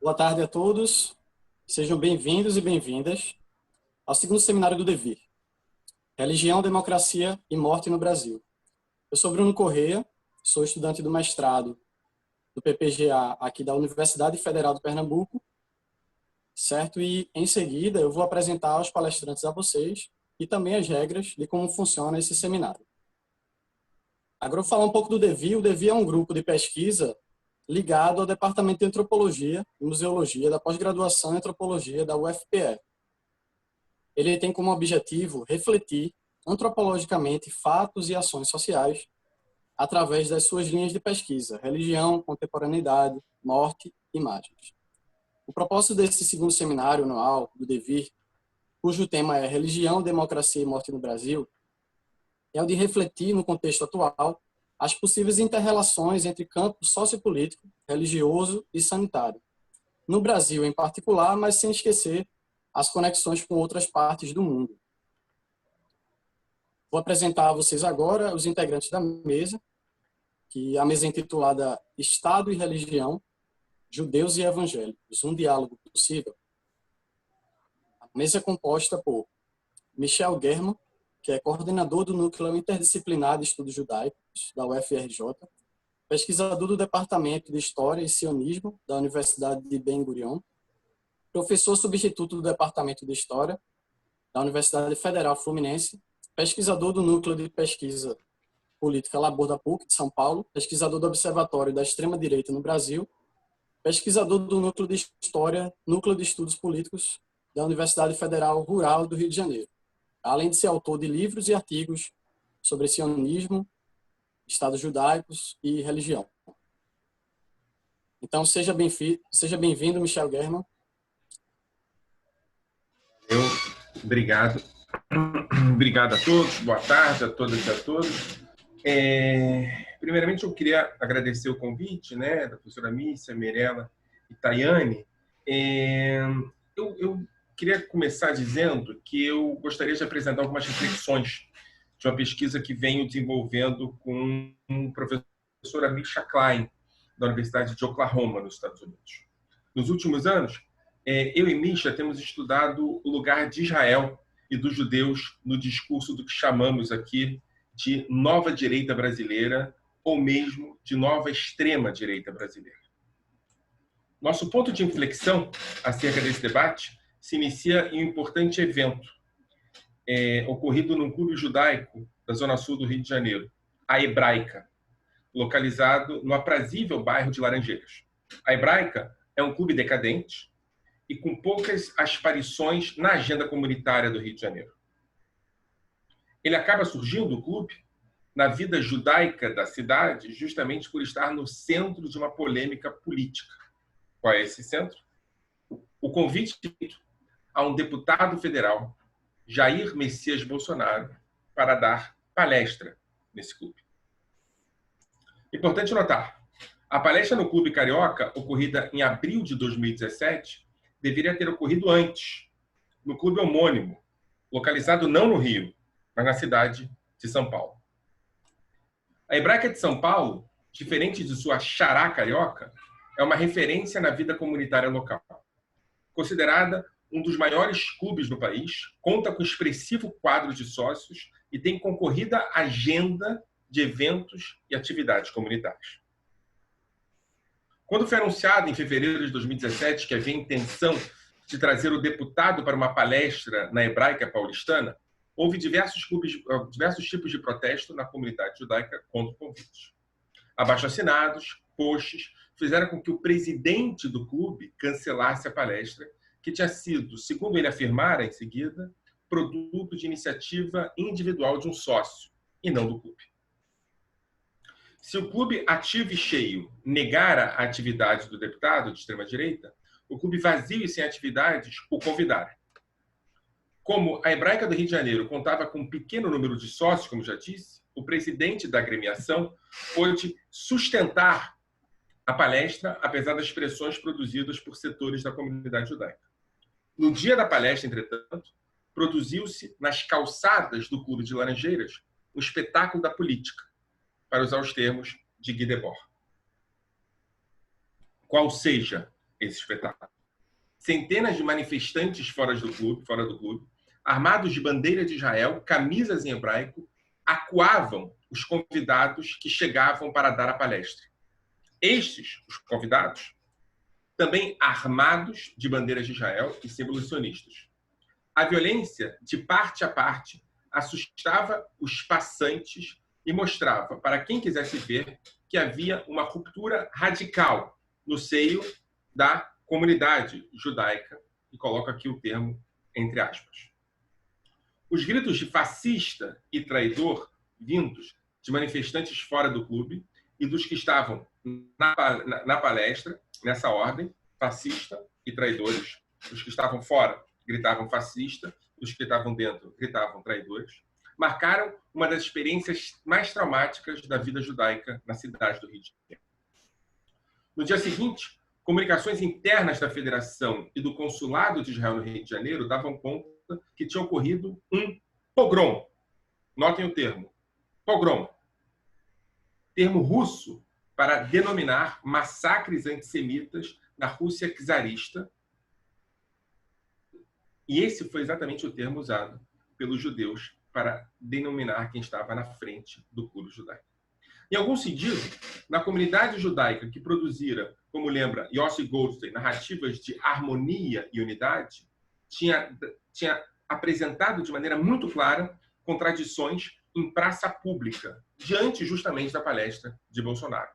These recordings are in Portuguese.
Boa tarde a todos. Sejam bem-vindos e bem-vindas ao segundo seminário do Devir, Religião, Democracia e Morte no Brasil. Eu sou Bruno Correia, sou estudante do mestrado do PPGA aqui da Universidade Federal de Pernambuco, certo? E, em seguida, eu vou apresentar os palestrantes a vocês e também as regras de como funciona esse seminário. Agora eu vou falar um pouco do Devir. O Devir é um grupo de pesquisa ligado ao Departamento de Antropologia e Museologia da Pós-Graduação em Antropologia da UFPE. Ele tem como objetivo refletir antropologicamente fatos e ações sociais através das suas linhas de pesquisa: religião, contemporaneidade, morte e imagens. O propósito desse segundo seminário anual do Devir, cujo tema é Religião, Democracia e Morte no Brasil, é o de refletir no contexto atual as possíveis inter-relações entre campo sociopolítico, religioso e sanitário, no Brasil em particular, mas sem esquecer as conexões com outras partes do mundo. Vou apresentar a vocês agora os integrantes da mesa, que a mesa é intitulada Estado e Religião, Judeus e Evangélicos, um diálogo possível. A mesa é composta por Michel German, que é coordenador do Núcleo Interdisciplinar de Estudos Judaicos da UFRJ, pesquisador do Departamento de História e Sionismo da Universidade de Ben Gurion, professor substituto do Departamento de História da Universidade Federal Fluminense, pesquisador do Núcleo de Pesquisa Política Labor da PUC de São Paulo, pesquisador do Observatório da Extrema-Direita no Brasil, pesquisador do Núcleo de História, Núcleo de Estudos Políticos da Universidade Federal Rural do Rio de Janeiro, além de ser autor de livros e artigos sobre sionismo, Estados judaicos e religião. Então, seja bem-vindo, Michel German. Obrigado. Obrigado a todos, boa tarde a todas e a todos. Primeiramente, eu queria agradecer o convite, da professora Mícia, Mirella e Tayane. Eu queria começar dizendo que eu gostaria de apresentar algumas reflexões de uma pesquisa que venho desenvolvendo com o professor Misha Klein, da Universidade de Oklahoma, nos Estados Unidos. Nos últimos anos, eu e Misha temos estudado o lugar de Israel e dos judeus no discurso do que chamamos aqui de nova direita brasileira ou mesmo de nova extrema direita brasileira. Nosso ponto de inflexão acerca desse debate se inicia em um importante evento ocorrido num clube judaico da zona sul do Rio de Janeiro, a Hebraica, localizado no aprazível bairro de Laranjeiras. A Hebraica é um clube decadente e com poucas aspirações na agenda comunitária do Rio de Janeiro. Ele acaba surgindo, o clube, na vida judaica da cidade, justamente por estar no centro de uma polêmica política. Qual é esse centro? O convite a um deputado federal, Jair Messias Bolsonaro, para dar palestra nesse clube. Importante notar, a palestra no Clube Carioca, ocorrida em abril de 2017, deveria ter ocorrido antes, no clube homônimo, localizado não no Rio, mas na cidade de São Paulo. A Hebraica de São Paulo, diferente de sua xará carioca, é uma referência na vida comunitária local. Considerada um dos maiores clubes do país, conta com expressivo quadro de sócios e tem concorrida agenda de eventos e atividades comunitárias. Quando foi anunciado em fevereiro de 2017 que havia intenção de trazer o deputado para uma palestra na Hebraica paulistana, houve diversos tipos de protesto na comunidade judaica contra o convite. Abaixo-assinados, posts, fizeram com que o presidente do clube cancelasse a palestra, que tinha sido, segundo ele afirmara em seguida, produto de iniciativa individual de um sócio, e não do clube. Se o clube ativo e cheio negara a atividade do deputado de extrema-direita, o clube vazio e sem atividades o convidara. Como a Hebraica do Rio de Janeiro contava com um pequeno número de sócios, como já disse, o presidente da agremiação pôde sustentar a palestra, apesar das pressões produzidas por setores da comunidade judaica. No dia da palestra, entretanto, produziu-se nas calçadas do Clube de Laranjeiras um espetáculo da política, para usar os termos de Guy Debord. Qual seja, esse espetáculo. Centenas de manifestantes fora do clube, armados de bandeira de Israel, camisas em hebraico, acuavam os convidados que chegavam para dar a palestra. Estes, os convidados, também armados de bandeiras de Israel e símbolos sionistas. A violência, de parte a parte, assustava os passantes e mostrava, para quem quisesse ver, que havia uma ruptura radical no seio da comunidade judaica, e coloco aqui o termo entre aspas. Os gritos de fascista e traidor vindos de manifestantes fora do clube e dos que estavam na palestra, nessa ordem, fascista e traidores. Os que estavam fora gritavam fascista, os que estavam dentro gritavam traidores, marcaram uma das experiências mais traumáticas da vida judaica na cidade do Rio de Janeiro. No dia seguinte, comunicações internas da Federação e do Consulado de Israel no Rio de Janeiro davam conta que tinha ocorrido um pogrom. Notem o termo, pogrom. Termo russo para denominar massacres antissemitas na Rússia czarista. E esse foi exatamente o termo usado pelos judeus para denominar quem estava na frente do clube judaico. Em algum sentido, na comunidade judaica que produzira, como lembra Yossi Goldstein, narrativas de harmonia e unidade, tinha apresentado de maneira muito clara contradições em praça pública, diante justamente da palestra de Bolsonaro.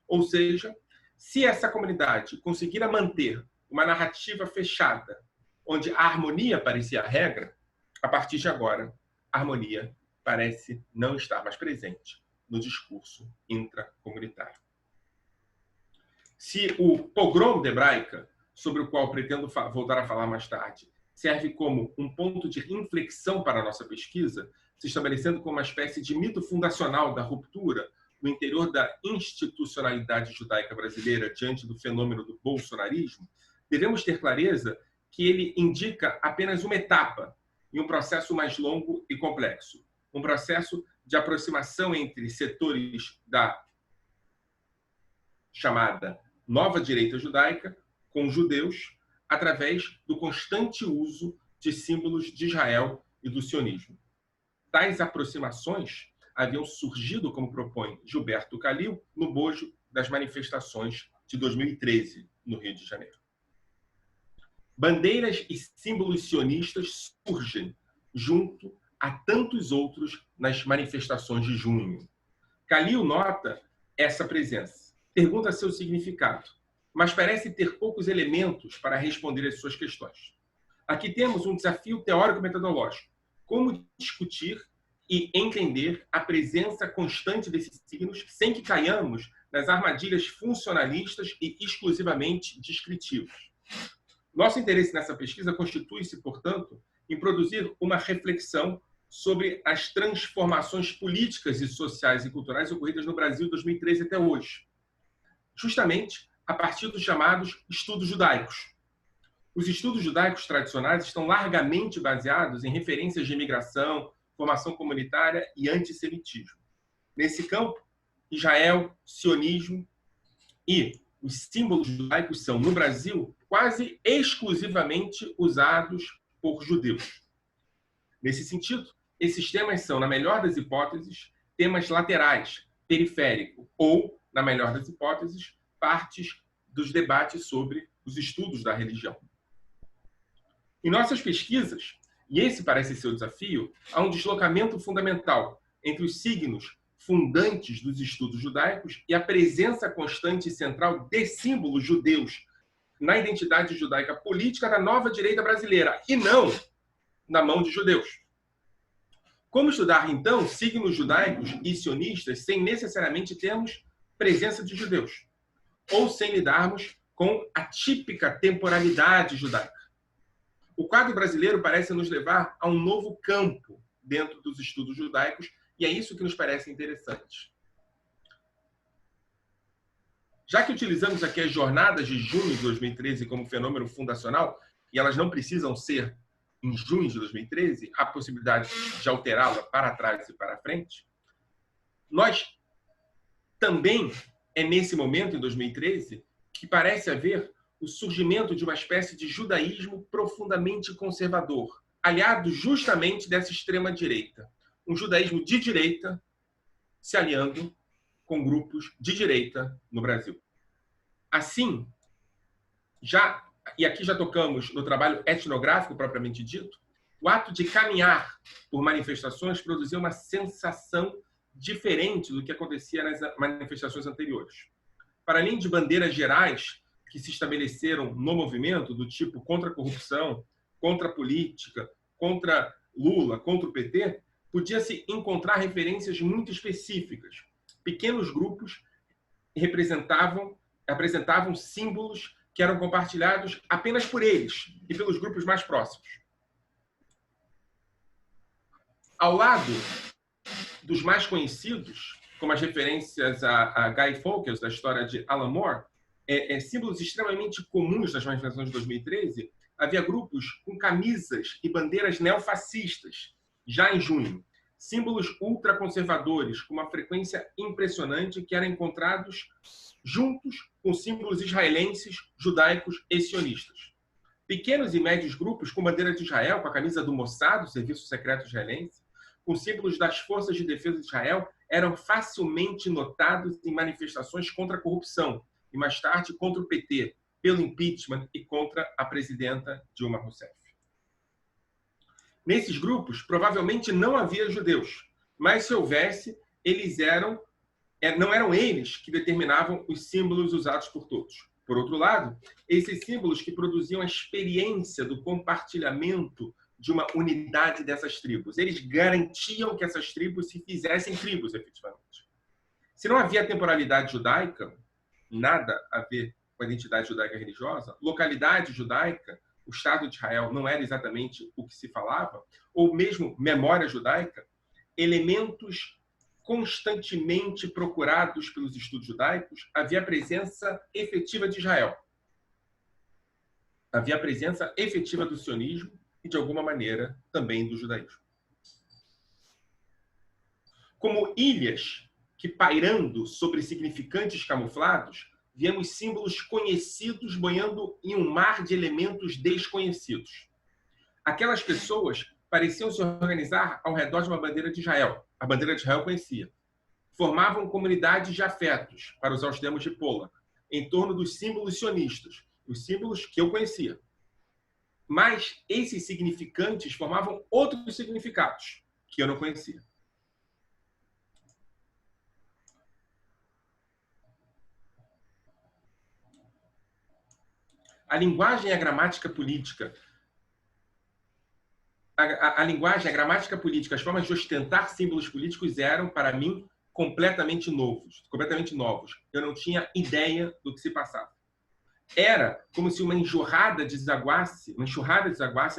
Ou seja, se essa comunidade conseguira manter uma narrativa fechada, onde a harmonia parecia a regra, a partir de agora, a harmonia parece não estar mais presente no discurso intracomunitário. Se o pogrom de hebraica, sobre o qual pretendo voltar a falar mais tarde, serve como um ponto de inflexão para a nossa pesquisa, se estabelecendo como uma espécie de mito fundacional da ruptura no interior da institucionalidade judaica brasileira diante do fenômeno do bolsonarismo, devemos ter clareza que ele indica apenas uma etapa em um processo mais longo e complexo, um processo de aproximação entre setores da chamada nova direita judaica com judeus através do constante uso de símbolos de Israel e do sionismo. Tais aproximações haviam surgido, como propõe Gilberto Calil, no bojo das manifestações de 2013, no Rio de Janeiro. Bandeiras e símbolos sionistas surgem junto a tantos outros nas manifestações de junho. Calil nota essa presença, pergunta seu significado, mas parece ter poucos elementos para responder às suas questões. Aqui temos um desafio teórico-metodológico. Como discutir e entender a presença constante desses signos sem que caiamos nas armadilhas funcionalistas e exclusivamente descritivas. Nosso interesse nessa pesquisa constitui-se, portanto, em produzir uma reflexão sobre as transformações políticas e sociais e culturais ocorridas no Brasil de 2013 até hoje, justamente a partir dos chamados estudos judaicos. Os estudos judaicos tradicionais estão largamente baseados em referências de imigração, formação comunitária e antissemitismo. Nesse campo, Israel, sionismo e os símbolos judaicos são, no Brasil, quase exclusivamente usados por judeus. Nesse sentido, esses temas são, na melhor das hipóteses, temas laterais, periféricos, ou, na melhor das hipóteses, partes dos debates sobre os estudos da religião. Em nossas pesquisas, e esse parece ser o desafio, há um deslocamento fundamental entre os signos fundantes dos estudos judaicos e a presença constante e central de símbolos judeus na identidade judaica política da nova direita brasileira, e não na mão de judeus. Como estudar, então, signos judaicos e sionistas sem necessariamente termos presença de judeus? Ou sem lidarmos com a típica temporalidade judaica? O quadro brasileiro parece nos levar a um novo campo dentro dos estudos judaicos, e é isso que nos parece interessante. Já que utilizamos aqui as jornadas de junho de 2013 como fenômeno fundacional, e elas não precisam ser em junho de 2013, há possibilidade de alterá-la para trás e para frente, nós também, é nesse momento, em 2013, que parece haver o surgimento de uma espécie de judaísmo profundamente conservador, aliado justamente dessa extrema-direita. Um judaísmo de direita se aliando com grupos de direita no Brasil. Assim, e aqui já tocamos no trabalho etnográfico propriamente dito, o ato de caminhar por manifestações produzia uma sensação diferente do que acontecia nas manifestações anteriores. Para além de bandeiras gerais que se estabeleceram no movimento, do tipo contra a corrupção, contra a política, contra Lula, contra o PT, podia-se encontrar referências muito específicas. Pequenos grupos apresentavam símbolos que eram compartilhados apenas por eles e pelos grupos mais próximos. Ao lado dos mais conhecidos, como as referências a Guy Fawkes, da história de Alan Moore, símbolos extremamente comuns nas manifestações de 2013, havia grupos com camisas e bandeiras neofascistas, já em junho. Símbolos ultraconservadores, com uma frequência impressionante, que eram encontrados juntos com símbolos israelenses, judaicos e sionistas. Pequenos e médios grupos com bandeira de Israel, com a camisa do Mossad, o Serviço Secreto Israelense, com símbolos das Forças de Defesa de Israel, eram facilmente notados em manifestações contra a corrupção e, mais tarde, contra o PT, pelo impeachment e contra a presidenta Dilma Rousseff. Nesses grupos, provavelmente não havia judeus, mas se houvesse, não eram eles que determinavam os símbolos usados por todos. Por outro lado, esses símbolos que produziam a experiência do compartilhamento de uma unidade dessas tribos. Eles garantiam que essas tribos se fizessem tribos, efetivamente. Se não havia temporalidade judaica, nada a ver com a identidade judaica religiosa, localidade judaica, o Estado de Israel não era exatamente o que se falava, ou mesmo memória judaica, elementos constantemente procurados pelos estudos judaicos, havia a presença efetiva de Israel. Havia a presença efetiva do sionismo e, de alguma maneira, também do judaísmo. Como ilhas que, pairando sobre significantes camuflados, vemos símbolos conhecidos banhando em um mar de elementos desconhecidos. Aquelas pessoas pareciam se organizar ao redor de uma bandeira de Israel. A bandeira de Israel conhecia. Formavam comunidades de afetos, para usar os termos de Pollack, em torno dos símbolos sionistas, os símbolos que eu conhecia. Mas esses significantes formavam outros significados que eu não conhecia. A linguagem e a gramática política, a linguagem, a gramática política, as formas de ostentar símbolos políticos eram, para mim, completamente novos. Eu não tinha ideia do que se passava. Era como se uma enxurrada desaguasse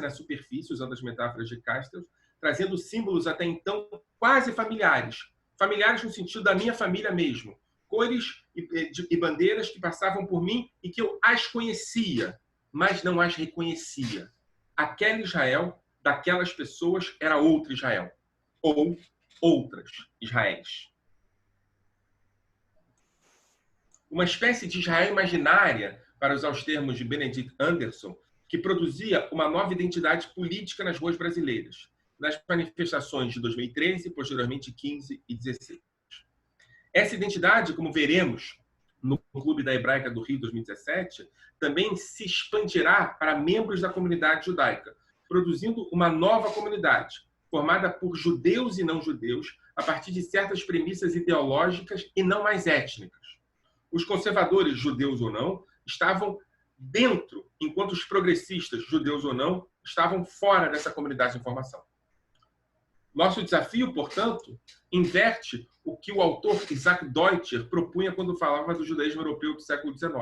na superfície, usando as metáforas de Castells, trazendo símbolos até então quase familiares. Familiares no sentido da minha família mesmo. Cores e bandeiras que passavam por mim e que eu as conhecia, mas não as reconhecia. Aquele Israel, daquelas pessoas, era outro Israel. Ou outras Israéis. Uma espécie de Israel imaginária, para usar os termos de Benedict Anderson, que produzia uma nova identidade política nas ruas brasileiras, nas manifestações de 2013, posteriormente 15 e 16. Essa identidade, como veremos no Clube da Hebraica do Rio 2017, também se expandirá para membros da comunidade judaica, produzindo uma nova comunidade, formada por judeus e não judeus, a partir de certas premissas ideológicas e não mais étnicas. Os conservadores, judeus ou não, estavam dentro, enquanto os progressistas, judeus ou não, estavam fora dessa comunidade de informação. Nosso desafio, portanto, inverte o que o autor Isaac Deutscher propunha quando falava do judaísmo europeu do século XIX.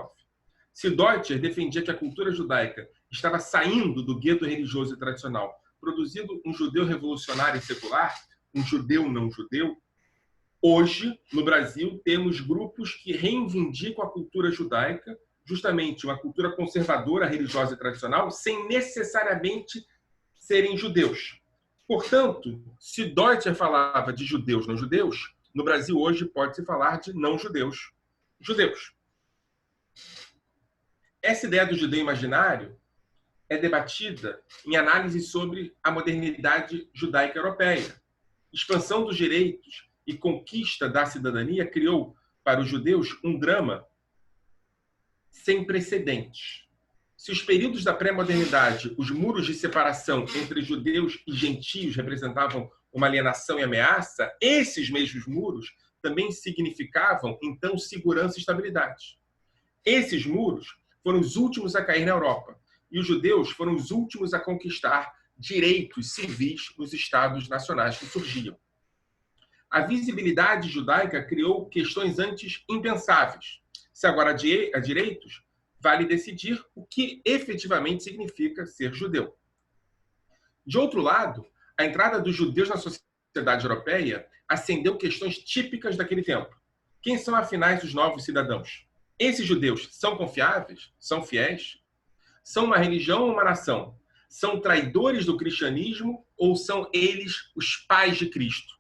Se Deutscher defendia que a cultura judaica estava saindo do gueto religioso e tradicional, produzindo um judeu revolucionário e secular, um judeu não judeu, hoje, no Brasil, temos grupos que reivindicam a cultura judaica, justamente uma cultura conservadora, religiosa e tradicional, sem necessariamente serem judeus. Portanto, se Deutscher falava de judeus não judeus, no Brasil hoje pode-se falar de não judeus judeus. Essa ideia do judeu imaginário é debatida em análise sobre a modernidade judaica europeia. Expansão dos direitos e conquista da cidadania criou para os judeus um drama sem precedentes. Se os períodos da pré-modernidade, os muros de separação entre judeus e gentios representavam uma alienação e ameaça, esses mesmos muros também significavam, então, segurança e estabilidade. Esses muros foram os últimos a cair na Europa, e os judeus foram os últimos a conquistar direitos civis nos estados nacionais que surgiam. A visibilidade judaica criou questões antes impensáveis. Se agora há direitos, vale decidir o que efetivamente significa ser judeu. De outro lado, a entrada dos judeus na sociedade europeia acendeu questões típicas daquele tempo. Quem são, afinal, os novos cidadãos? Esses judeus são confiáveis? São fiéis? São uma religião ou uma nação? São traidores do cristianismo ou são eles os pais de Cristo?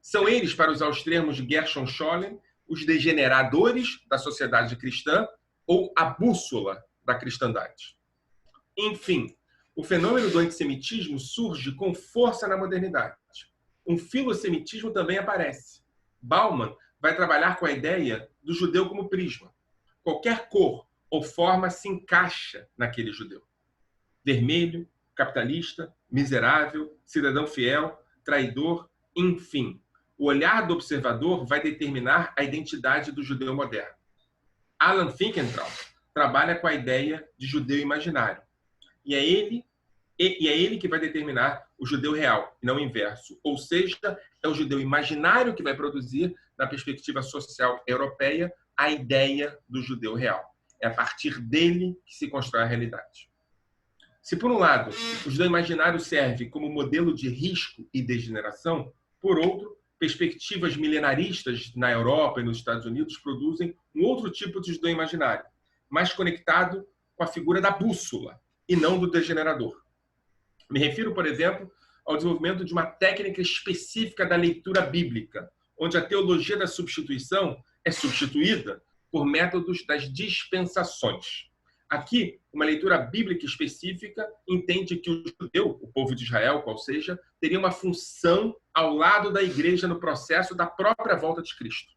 São eles, para usar os termos de Gershon Scholem, os degeneradores da sociedade cristã ou a bússola da cristandade? Enfim, o fenômeno do antissemitismo surge com força na modernidade. Um filosemitismo também aparece. Bauman vai trabalhar com a ideia do judeu como prisma. Qualquer cor ou forma se encaixa naquele judeu. Vermelho, capitalista, miserável, cidadão fiel, traidor, enfim. O olhar do observador vai determinar a identidade do judeu moderno. Alan Finkelkraut trabalha com a ideia de judeu imaginário. E é ele que vai determinar o judeu real, e não o inverso. Ou seja, é o judeu imaginário que vai produzir, na perspectiva social europeia, a ideia do judeu real. É a partir dele que se constrói a realidade. Se, por um lado, o judeu imaginário serve como modelo de risco e degeneração, por outro, perspectivas milenaristas na Europa e nos Estados Unidos produzem um outro tipo de judeu imaginário, mais conectado com a figura da bússola e não do degenerador. Me refiro, por exemplo, ao desenvolvimento de uma técnica específica da leitura bíblica, onde a teologia da substituição é substituída por métodos das dispensações. Aqui, uma leitura bíblica específica entende que o judeu, o povo de Israel, qual seja, teria uma função ao lado da igreja no processo da própria volta de Cristo.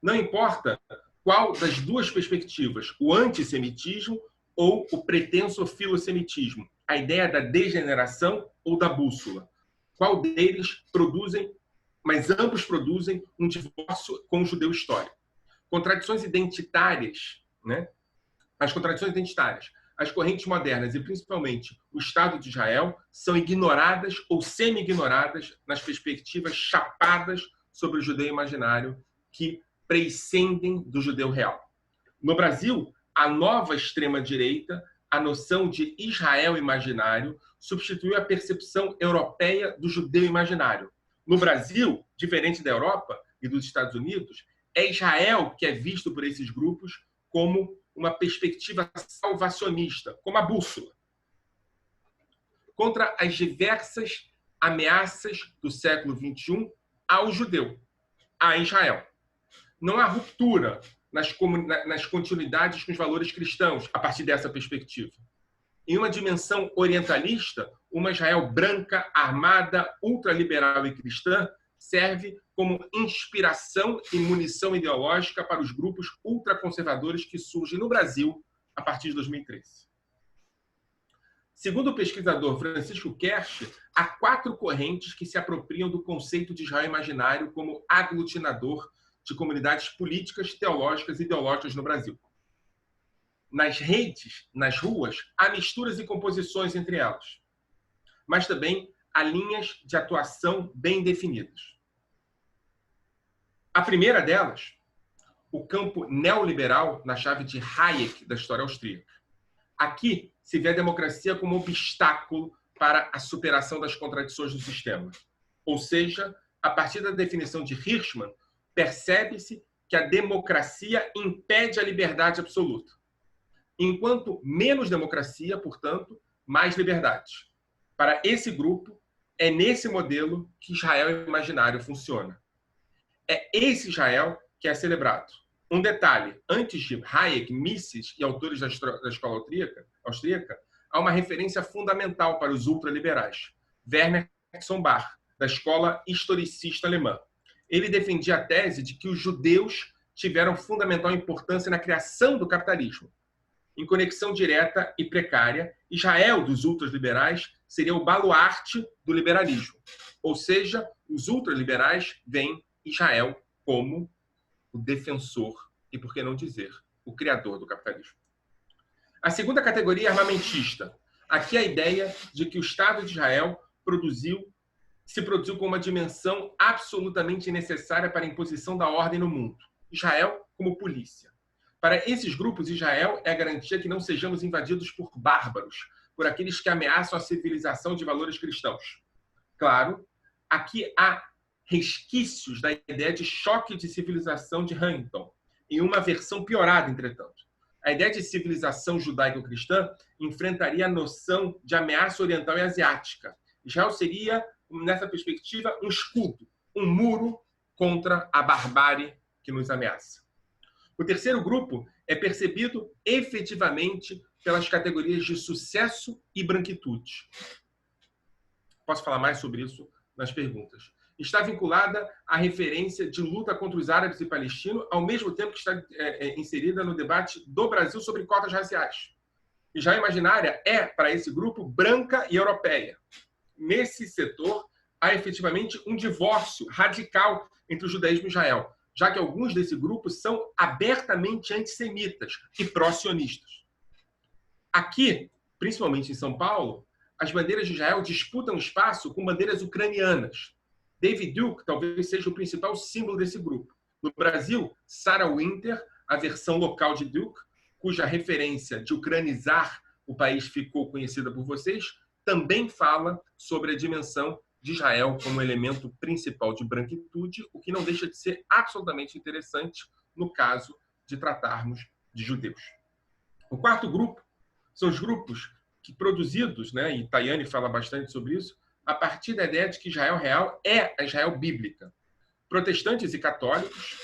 Não importa qual das duas perspectivas, o antissemitismo ou o pretenso filosemitismo, a ideia da degeneração ou da bússola. Qual deles produzem, mas ambos produzem um divórcio com o judeu histórico. Contradições identitárias, né? As contradições identitárias, as correntes modernas e principalmente o Estado de Israel são ignoradas ou semi-ignoradas nas perspectivas chapadas sobre o judeu imaginário que prescindem do judeu real. No Brasil, a nova extrema-direita, a noção de Israel imaginário, substituiu a percepção europeia do judeu imaginário. No Brasil, diferente da Europa e dos Estados Unidos, é Israel que é visto por esses grupos como uma perspectiva salvacionista, como a bússola, contra as diversas ameaças do século XXI ao judeu, a Israel. Não há ruptura nas continuidades com os valores cristãos a partir dessa perspectiva. Em uma dimensão orientalista, uma Israel branca, armada, ultraliberal e cristã serve como inspiração e munição ideológica para os grupos ultraconservadores que surgem no Brasil a partir de 2013. Segundo o pesquisador Francisco Kersh, há 4 correntes que se apropriam do conceito de Israel imaginário como aglutinador de comunidades políticas, teológicas e ideológicas no Brasil. Nas redes, nas ruas, há misturas e composições entre elas, mas também há linhas de atuação bem definidas. A primeira delas, o campo neoliberal na chave de Hayek da história austríaca. Aqui se vê a democracia como obstáculo para a superação das contradições do sistema. Ou seja, a partir da definição de Hirschman, percebe-se que a democracia impede a liberdade absoluta. Enquanto menos democracia, portanto, mais liberdade. Para esse grupo, é nesse modelo que Israel imaginário funciona. É esse Israel que é celebrado. Um detalhe, antes de Hayek, Mises e autores da escola austríaca, há uma referência fundamental para os ultraliberais. Werner Bach, da escola historicista alemã. Ele defendia a tese de que os judeus tiveram fundamental importância na criação do capitalismo. Em conexão direta e precária, Israel dos ultraliberais seria o baluarte do liberalismo. Ou seja, os ultraliberais veem Israel como o defensor e, por que não dizer, o criador do capitalismo. A segunda categoria é armamentista. Aqui a ideia de que o Estado de Israel se produziu com uma dimensão absolutamente necessária para a imposição da ordem no mundo. Israel como polícia. Para esses grupos, Israel é a garantia que não sejamos invadidos por bárbaros, por aqueles que ameaçam a civilização de valores cristãos. Claro, aqui há resquícios da ideia de choque de civilização de Huntington, em uma versão piorada, entretanto. A ideia de civilização judaico-cristã enfrentaria a noção de ameaça oriental e asiática. Israel seria, nessa perspectiva, um escudo, um muro contra a barbárie que nos ameaça. O terceiro grupo é percebido efetivamente pelas categorias de sucesso e branquitude. Posso falar mais sobre isso nas perguntas. Está vinculada à referência de luta contra os árabes e palestinos, ao mesmo tempo que está inserida no debate do Brasil sobre cotas raciais. Israel imaginária é, para esse grupo, branca e europeia. Nesse setor, há efetivamente um divórcio radical entre o judaísmo e Israel, já que alguns desse grupo são abertamente antissemitas e pró-sionistas. Aqui, principalmente em São Paulo, as bandeiras de Israel disputam espaço com bandeiras ucranianas. David Duke talvez seja o principal símbolo desse grupo. No Brasil, Sarah Winter, a versão local de Duke, cuja referência de ucranizar o país ficou conhecida por vocês, também fala sobre a dimensão de Israel como elemento principal de branquitude, o que não deixa de ser absolutamente interessante no caso de tratarmos de judeus. O quarto grupo são os grupos que produzidos, e Tajani fala bastante sobre isso, a partir da ideia de que Israel real é a Israel bíblica. Protestantes e católicos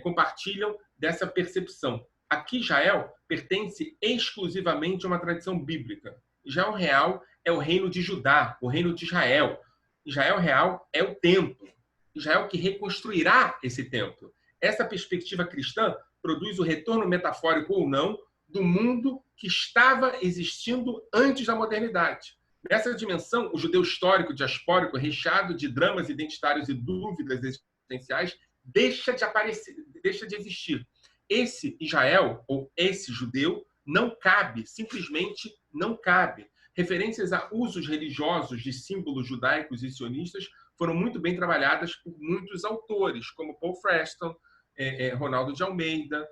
compartilham dessa percepção. Aqui Israel pertence exclusivamente a uma tradição bíblica. Israel real é o reino de Judá, o reino de Israel. Israel real é o templo. Israel que reconstruirá esse templo. Essa perspectiva cristã produz o retorno metafórico ou não do mundo que estava existindo antes da modernidade. Nessa dimensão, o judeu histórico, diaspórico, recheado de dramas identitários e dúvidas existenciais, deixa de existir. Esse Israel, ou esse judeu, não cabe, simplesmente não cabe. Referências a usos religiosos de símbolos judaicos e sionistas foram muito bem trabalhadas por muitos autores, como Paul Freston, Ronaldo de Almeida,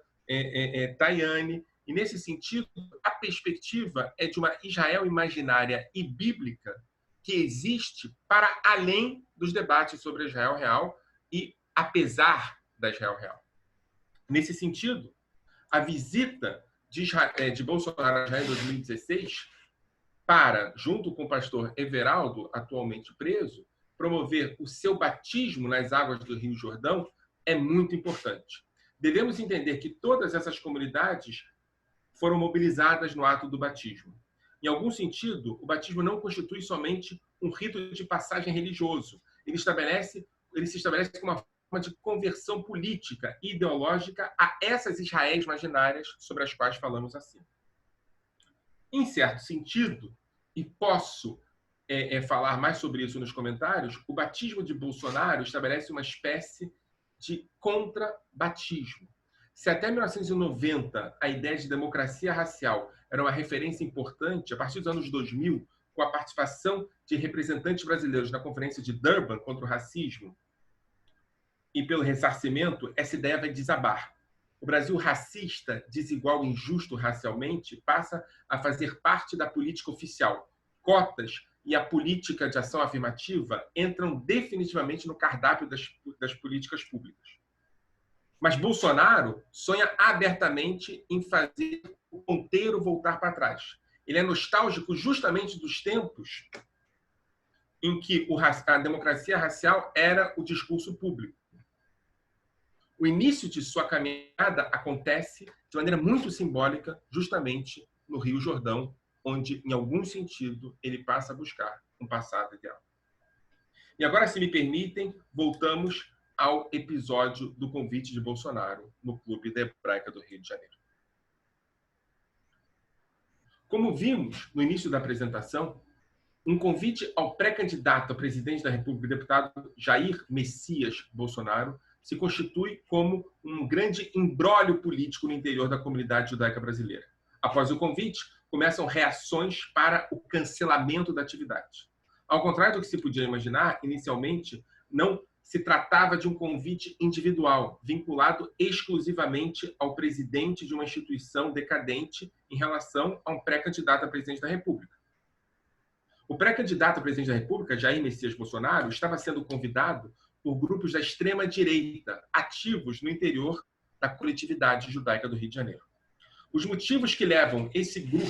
Tajani. E, nesse sentido, a perspectiva é de uma Israel imaginária e bíblica que existe para além dos debates sobre Israel real e apesar da Israel real. Nesse sentido, a visita de Bolsonaro a Israel em 2016 para, junto com o pastor Everaldo, atualmente preso, promover o seu batismo nas águas do Rio Jordão é muito importante. Devemos entender que todas essas comunidades foram mobilizadas no ato do batismo. Em algum sentido, o batismo não constitui somente um rito de passagem religioso. Ele se estabelece como uma forma de conversão política e ideológica a essas Israéis imaginárias sobre as quais falamos acima. Em certo sentido, e posso falar mais sobre isso nos comentários, o batismo de Bolsonaro estabelece uma espécie de contra-batismo. Se até 1990 a ideia de democracia racial era uma referência importante, a partir dos anos 2000, com a participação de representantes brasileiros na Conferência de Durban contra o racismo e pelo ressarcimento, essa ideia vai desabar. O Brasil racista, desigual e injusto racialmente passa a fazer parte da política oficial. Cotas e a política de ação afirmativa entram definitivamente no cardápio das políticas públicas. Mas Bolsonaro sonha abertamente em fazer o ponteiro voltar para trás. Ele é nostálgico justamente dos tempos em que a democracia racial era o discurso público. O início de sua caminhada acontece de maneira muito simbólica, justamente no Rio Jordão, onde, em algum sentido, ele passa a buscar um passado ideal. E agora, se me permitem, voltamos ao episódio do convite de Bolsonaro no Clube da Hebraica do Rio de Janeiro. Como vimos no início da apresentação, um convite ao pré-candidato a presidente da República, o deputado Jair Messias Bolsonaro, se constitui como um grande imbróglio político no interior da comunidade judaica brasileira. Após o convite, começam reações para o cancelamento da atividade. Ao contrário do que se podia imaginar, inicialmente não se tratava de um convite individual, vinculado exclusivamente ao presidente de uma instituição decadente em relação a um pré-candidato a presidente da República. O pré-candidato a presidente da República, Jair Messias Bolsonaro, estava sendo convidado por grupos da extrema-direita ativos no interior da coletividade judaica do Rio de Janeiro. Os motivos que levam esse grupo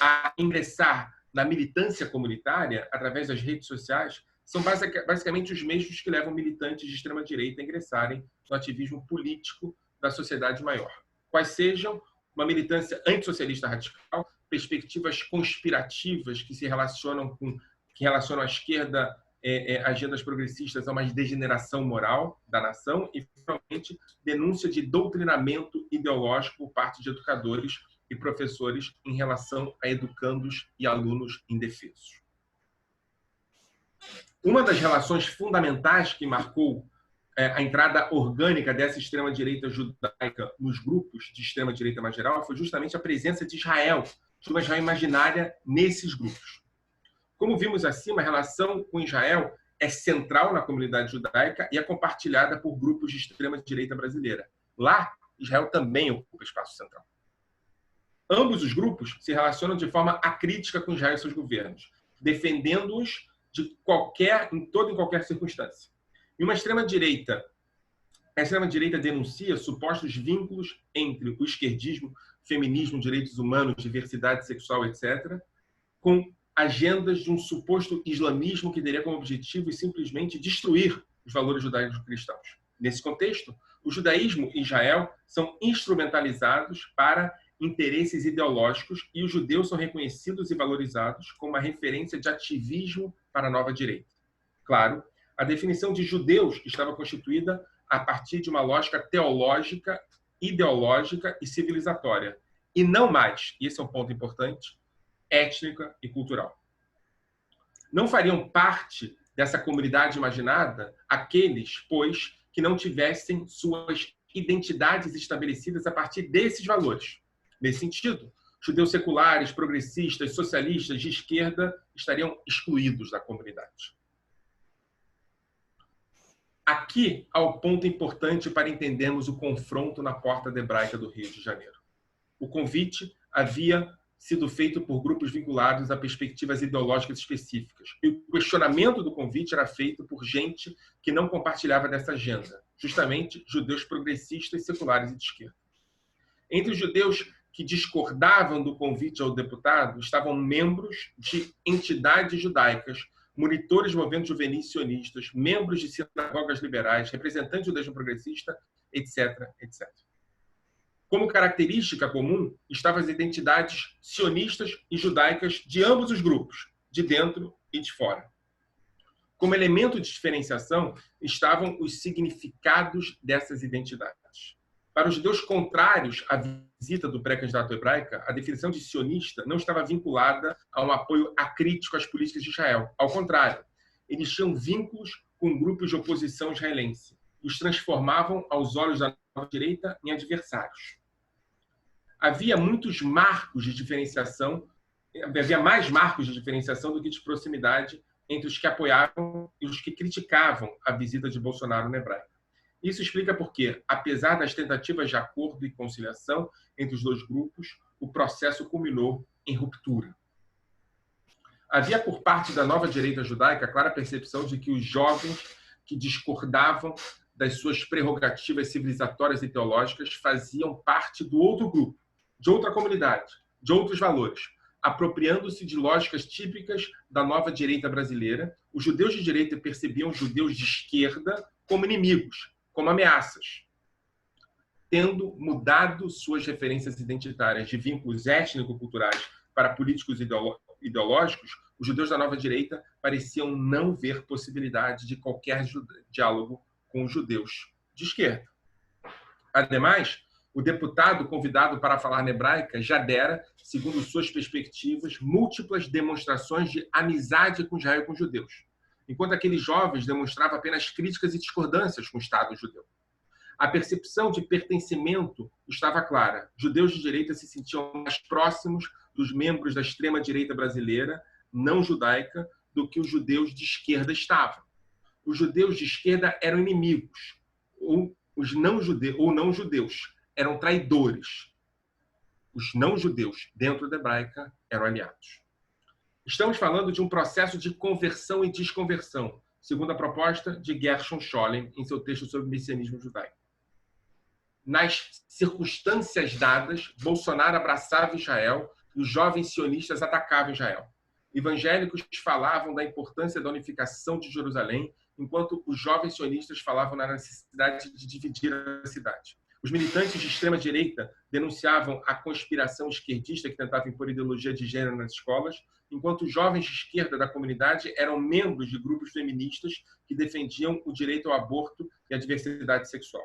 a ingressar na militância comunitária através das redes sociais são basicamente os mesmos que levam militantes de extrema-direita a ingressarem no ativismo político da sociedade maior. Quais sejam uma militância antissocialista radical, perspectivas conspirativas que relacionam a esquerda, agendas progressistas a uma degeneração moral da nação e, finalmente, denúncia de doutrinamento ideológico por parte de educadores e professores em relação a educandos e alunos indefesos. Uma das relações fundamentais que marcou a entrada orgânica dessa extrema-direita judaica nos grupos de extrema-direita mais geral foi justamente a presença de Israel, de uma Israel imaginária nesses grupos. Como vimos acima, a relação com Israel é central na comunidade judaica e é compartilhada por grupos de extrema-direita brasileira. Lá, Israel também ocupa espaço central. Ambos os grupos se relacionam de forma acrítica com Israel e seus governos, defendendo-os em toda e qualquer circunstância. E a extrema-direita denuncia supostos vínculos entre o esquerdismo, feminismo, direitos humanos, diversidade sexual, etc., com agendas de um suposto islamismo que teria como objetivo simplesmente destruir os valores judaicos cristãos. Nesse contexto, o judaísmo e Israel são instrumentalizados para interesses ideológicos e os judeus são reconhecidos e valorizados como uma referência de ativismo para a nova direita. Claro, a definição de judeus estava constituída a partir de uma lógica teológica, ideológica e civilizatória, e não mais, e esse é um ponto importante, étnica e cultural. Não fariam parte dessa comunidade imaginada aqueles, pois, que não tivessem suas identidades estabelecidas a partir desses valores. Nesse sentido, judeus seculares, progressistas, socialistas de esquerda estariam excluídos da comunidade. Aqui há o ponto importante para entendermos o confronto na porta da Hebraica do Rio de Janeiro. O convite havia sido feito por grupos vinculados a perspectivas ideológicas específicas. E o questionamento do convite era feito por gente que não compartilhava dessa agenda, justamente judeus progressistas, seculares e de esquerda. Entre os judeus que discordavam do convite ao deputado estavam membros de entidades judaicas, monitores de movimentos juvenis sionistas, membros de sinagogas liberais, representantes do judaísmo progressista, etc., etc. Como característica comum, estavam as identidades sionistas e judaicas de ambos os grupos, de dentro e de fora. Como elemento de diferenciação, estavam os significados dessas identidades. Para os judeus contrários à visita do pré-candidato hebraica, a definição de sionista não estava vinculada a um apoio acrítico às políticas de Israel. Ao contrário, eles tinham vínculos com grupos de oposição israelense e os transformavam, aos olhos da nova direita, em adversários. Havia muitos marcos de diferenciação, havia mais marcos de diferenciação do que de proximidade entre os que apoiavam e os que criticavam a visita de Bolsonaro na Hebraica. Isso explica porque, apesar das tentativas de acordo e conciliação entre os dois grupos, o processo culminou em ruptura. Havia, por parte da nova direita judaica, a clara percepção de que os jovens que discordavam das suas prerrogativas civilizatórias e teológicas faziam parte do outro grupo, de outra comunidade, de outros valores, apropriando-se de lógicas típicas da nova direita brasileira. Os judeus de direita percebiam os judeus de esquerda como inimigos, como ameaças. tendo mudado suas referências identitárias de vínculos étnico-culturais para políticos ideológicos, os judeus da nova direita pareciam não ver possibilidade de qualquer diálogo com os judeus de esquerda. Ademais, o deputado convidado para falar na hebraica já dera, segundo suas perspectivas, múltiplas demonstrações de amizade com Israel e com os judeus, enquanto aqueles jovens demonstravam apenas críticas e discordâncias com o Estado judeu. A percepção de pertencimento estava clara. Judeus de direita se sentiam mais próximos dos membros da extrema-direita brasileira, não judaica, do que os judeus de esquerda estavam. Os judeus de esquerda eram inimigos, ou não judeus eram traidores. Os não judeus, dentro da hebraica, eram aliados. Estamos falando de um processo de conversão e desconversão, segundo a proposta de Gershon Scholem em seu texto sobre o messianismo judaico. Nas circunstâncias dadas, Bolsonaro abraçava Israel e os jovens sionistas atacavam Israel. Evangélicos falavam da importância da unificação de Jerusalém, enquanto os jovens sionistas falavam na necessidade de dividir a cidade. Os militantes de extrema-direita denunciavam a conspiração esquerdista que tentava impor ideologia de gênero nas escolas, enquanto os jovens de esquerda da comunidade eram membros de grupos feministas que defendiam o direito ao aborto e a diversidade sexual.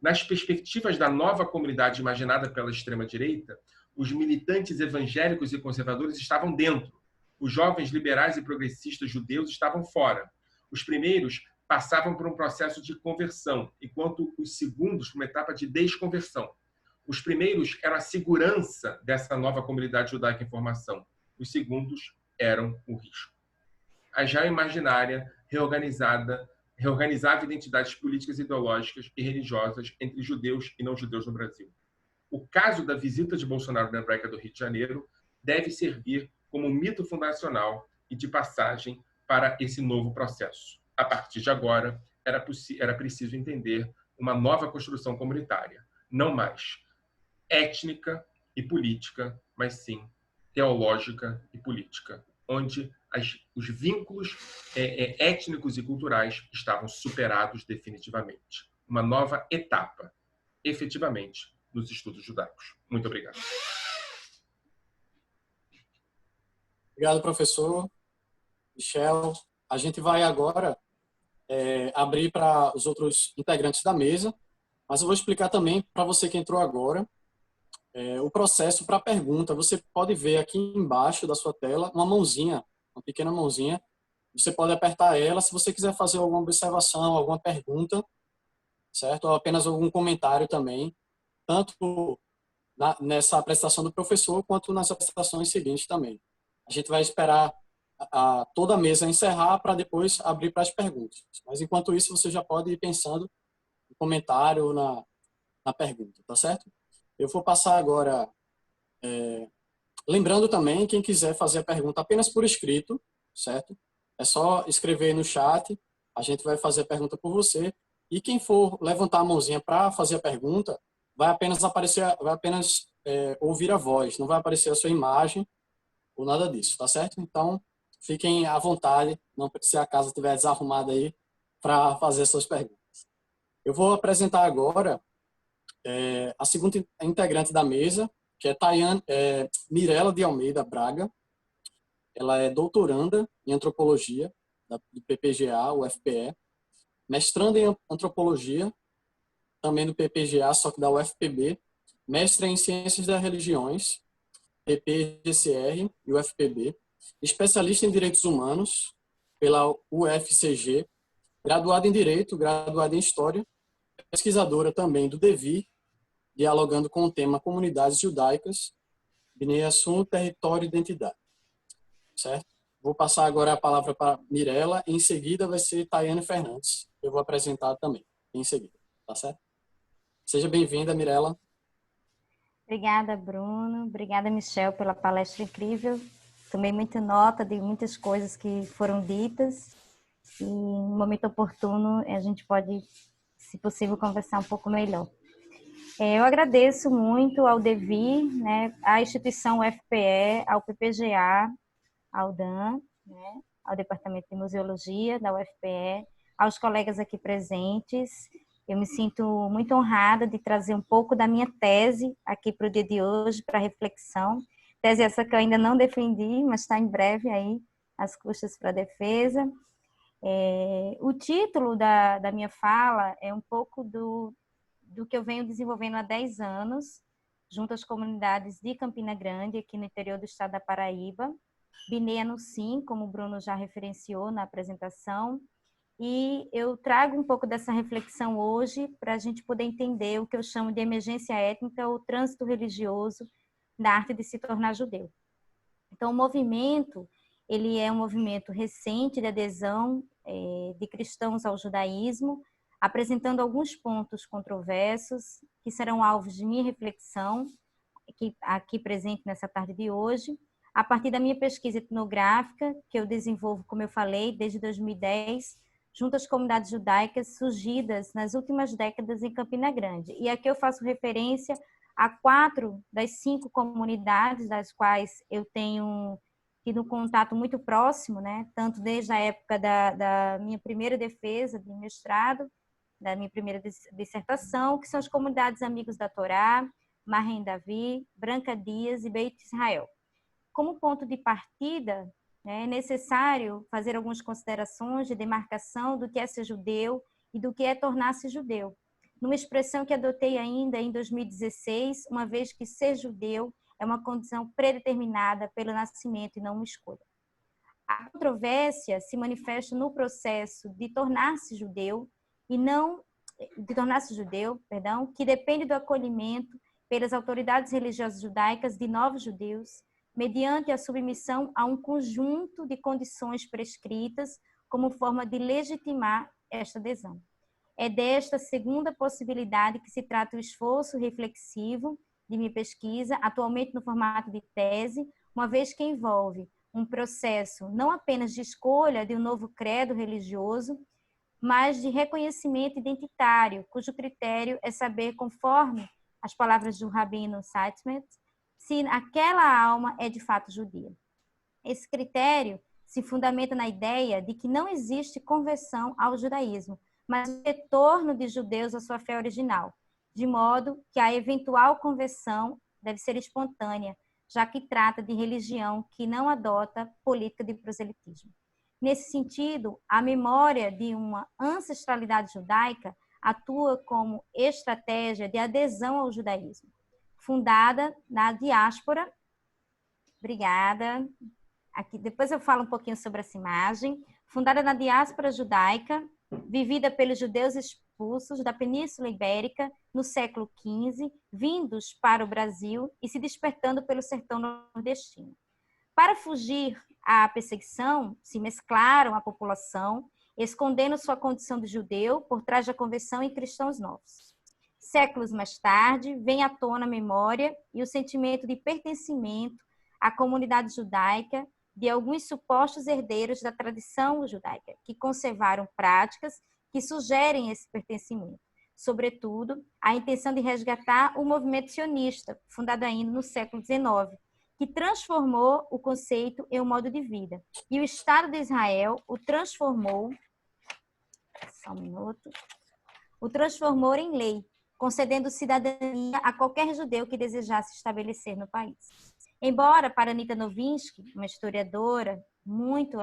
Nas perspectivas da nova comunidade imaginada pela extrema-direita, os militantes evangélicos e conservadores estavam dentro. Os jovens liberais e progressistas judeus estavam fora. Os primeiros passavam por um processo de conversão, enquanto os segundos por uma etapa de desconversão. Os primeiros eram a segurança dessa nova comunidade judaica em formação. Os segundos eram o risco. A Israel imaginária, reorganizava identidades políticas, ideológicas e religiosas entre judeus e não judeus no Brasil. O caso da visita de Bolsonaro na Hebraica do Rio de Janeiro deve servir como mito fundacional e de passagem para esse novo processo. A partir de agora, era preciso entender uma nova construção comunitária, não mais étnica e política, mas sim teológica e política, onde os vínculos étnicos e culturais estavam superados definitivamente. Uma nova etapa, efetivamente, nos estudos judaicos. Muito obrigado. Obrigado, professor Michel. A gente vai agora abrir para os outros integrantes da mesa, mas eu vou explicar também para você que entrou agora o processo para a pergunta. Você pode ver aqui embaixo da sua tela uma mãozinha, uma pequena mãozinha. Você pode apertar ela se você quiser fazer alguma observação, alguma pergunta, certo? Ou apenas algum comentário também, tanto nessa apresentação do professor quanto nas apresentações seguintes também. A gente vai esperar toda a mesa encerrar para depois abrir para as perguntas. Mas enquanto isso, você já pode ir pensando no comentário ou na pergunta, tá certo? Eu vou passar agora, lembrando também, quem quiser fazer a pergunta apenas por escrito, certo? É só escrever no chat, a gente vai fazer a pergunta por você, e quem for levantar a mãozinha para fazer a pergunta, vai apenas ouvir a voz, não vai aparecer a sua imagem ou nada disso, tá certo? Então, fiquem à vontade, não se a casa estiver desarrumada aí, para fazer suas perguntas. Eu vou apresentar agora a segunda integrante da mesa, que é Mirela de Almeida Braga. Ela é doutoranda em antropologia do PPGA, UFPE, mestranda em antropologia, também do PPGA, só que da UFPB, mestre em ciências das religiões, PPGCR e UFPB, especialista em direitos humanos pela UFCG, graduada em direito, graduada em história, pesquisadora também do DEVIR, dialogando com o tema comunidades judaicas, Bnei Assum, território e identidade. Certo? Vou passar agora a palavra para Mirela, em seguida vai ser Tayane Fernandes. Eu vou apresentar também, em seguida, tá certo? Seja bem-vinda, Mirela. Obrigada, Bruno. Obrigada, Michel, pela palestra incrível. Tomei muita nota de muitas coisas que foram ditas e, no momento oportuno, a gente pode, se possível, conversar um pouco melhor. Eu agradeço muito ao DEVIR, né, à instituição UFPE, ao PPGA, ao DAN, né, ao Departamento de Museologia da UFPE, aos colegas aqui presentes Eu me sinto muito honrada de trazer um pouco da minha tese aqui para o dia de hoje, para reflexão. Tese essa que eu ainda não defendi, mas está em breve aí, as custas para a defesa. O título da minha fala é um pouco do que eu venho desenvolvendo há 10 anos, junto às comunidades de Campina Grande, aqui no interior do estado da Paraíba. Bineia no Sim, como o Bruno já referenciou na apresentação, e eu trago um pouco dessa reflexão hoje para a gente poder entender o que eu chamo de emergência étnica ou trânsito religioso da arte de se tornar judeu. Então, o movimento, ele é um movimento recente de adesão de cristãos ao judaísmo, apresentando alguns pontos controversos que serão alvos de minha reflexão, aqui presente nessa tarde de hoje, a partir da minha pesquisa etnográfica, que eu desenvolvo, como eu falei, desde 2010, junto às comunidades judaicas surgidas nas últimas décadas em Campina Grande. E aqui eu faço referência a 4 das 5 comunidades das quais eu tenho tido um contato muito próximo, né? Tanto desde a época da minha primeira defesa de mestrado, da minha primeira dissertação, que são as comunidades Amigos da Torá, Mahem Davi, Branca Dias e Beit Israel. Como ponto de partida, é necessário fazer algumas considerações de demarcação do que é ser judeu e do que é tornar-se judeu, numa expressão que adotei ainda em 2016, uma vez que ser judeu é uma condição predeterminada pelo nascimento e não uma escolha. A controvérsia se manifesta no processo de tornar-se judeu e não de tornar-se judeu, perdão, que depende do acolhimento pelas autoridades religiosas judaicas de novos judeus, mediante a submissão a um conjunto de condições prescritas como forma de legitimar esta adesão. É desta segunda possibilidade que se trata o esforço reflexivo de minha pesquisa, atualmente no formato de tese, uma vez que envolve um processo não apenas de escolha de um novo credo religioso, mas de reconhecimento identitário, cujo critério é saber, conforme as palavras do Rabino Seitzman, se aquela alma é de fato judia. Esse critério se fundamenta na ideia de que não existe conversão ao judaísmo, mas o retorno de judeus à sua fé original, de modo que a eventual conversão deve ser espontânea, já que trata de religião que não adota política de proselitismo. Nesse sentido, a memória de uma ancestralidade judaica atua como estratégia de adesão ao judaísmo, fundada na diáspora. Obrigada. Aqui, depois eu falo um pouquinho sobre essa imagem. Fundada na diáspora judaica, vivida pelos judeus expulsos da Península Ibérica no século XV, vindos para o Brasil e se despertando pelo sertão nordestino. Para fugir à perseguição, se mesclaram à população, escondendo sua condição de judeu por trás da conversão em cristãos novos. Séculos mais tarde, vem à tona a memória e o sentimento de pertencimento à comunidade judaica de alguns supostos herdeiros da tradição judaica, que conservaram práticas que sugerem esse pertencimento. Sobretudo, a intenção de resgatar o movimento sionista, fundado ainda no século XIX, que transformou o conceito em um modo de vida. E o Estado de Israel o transformou, o transformou em lei, concedendo cidadania a qualquer judeu que desejasse estabelecer no país. Embora, para Anita Novinsky, uma historiadora muito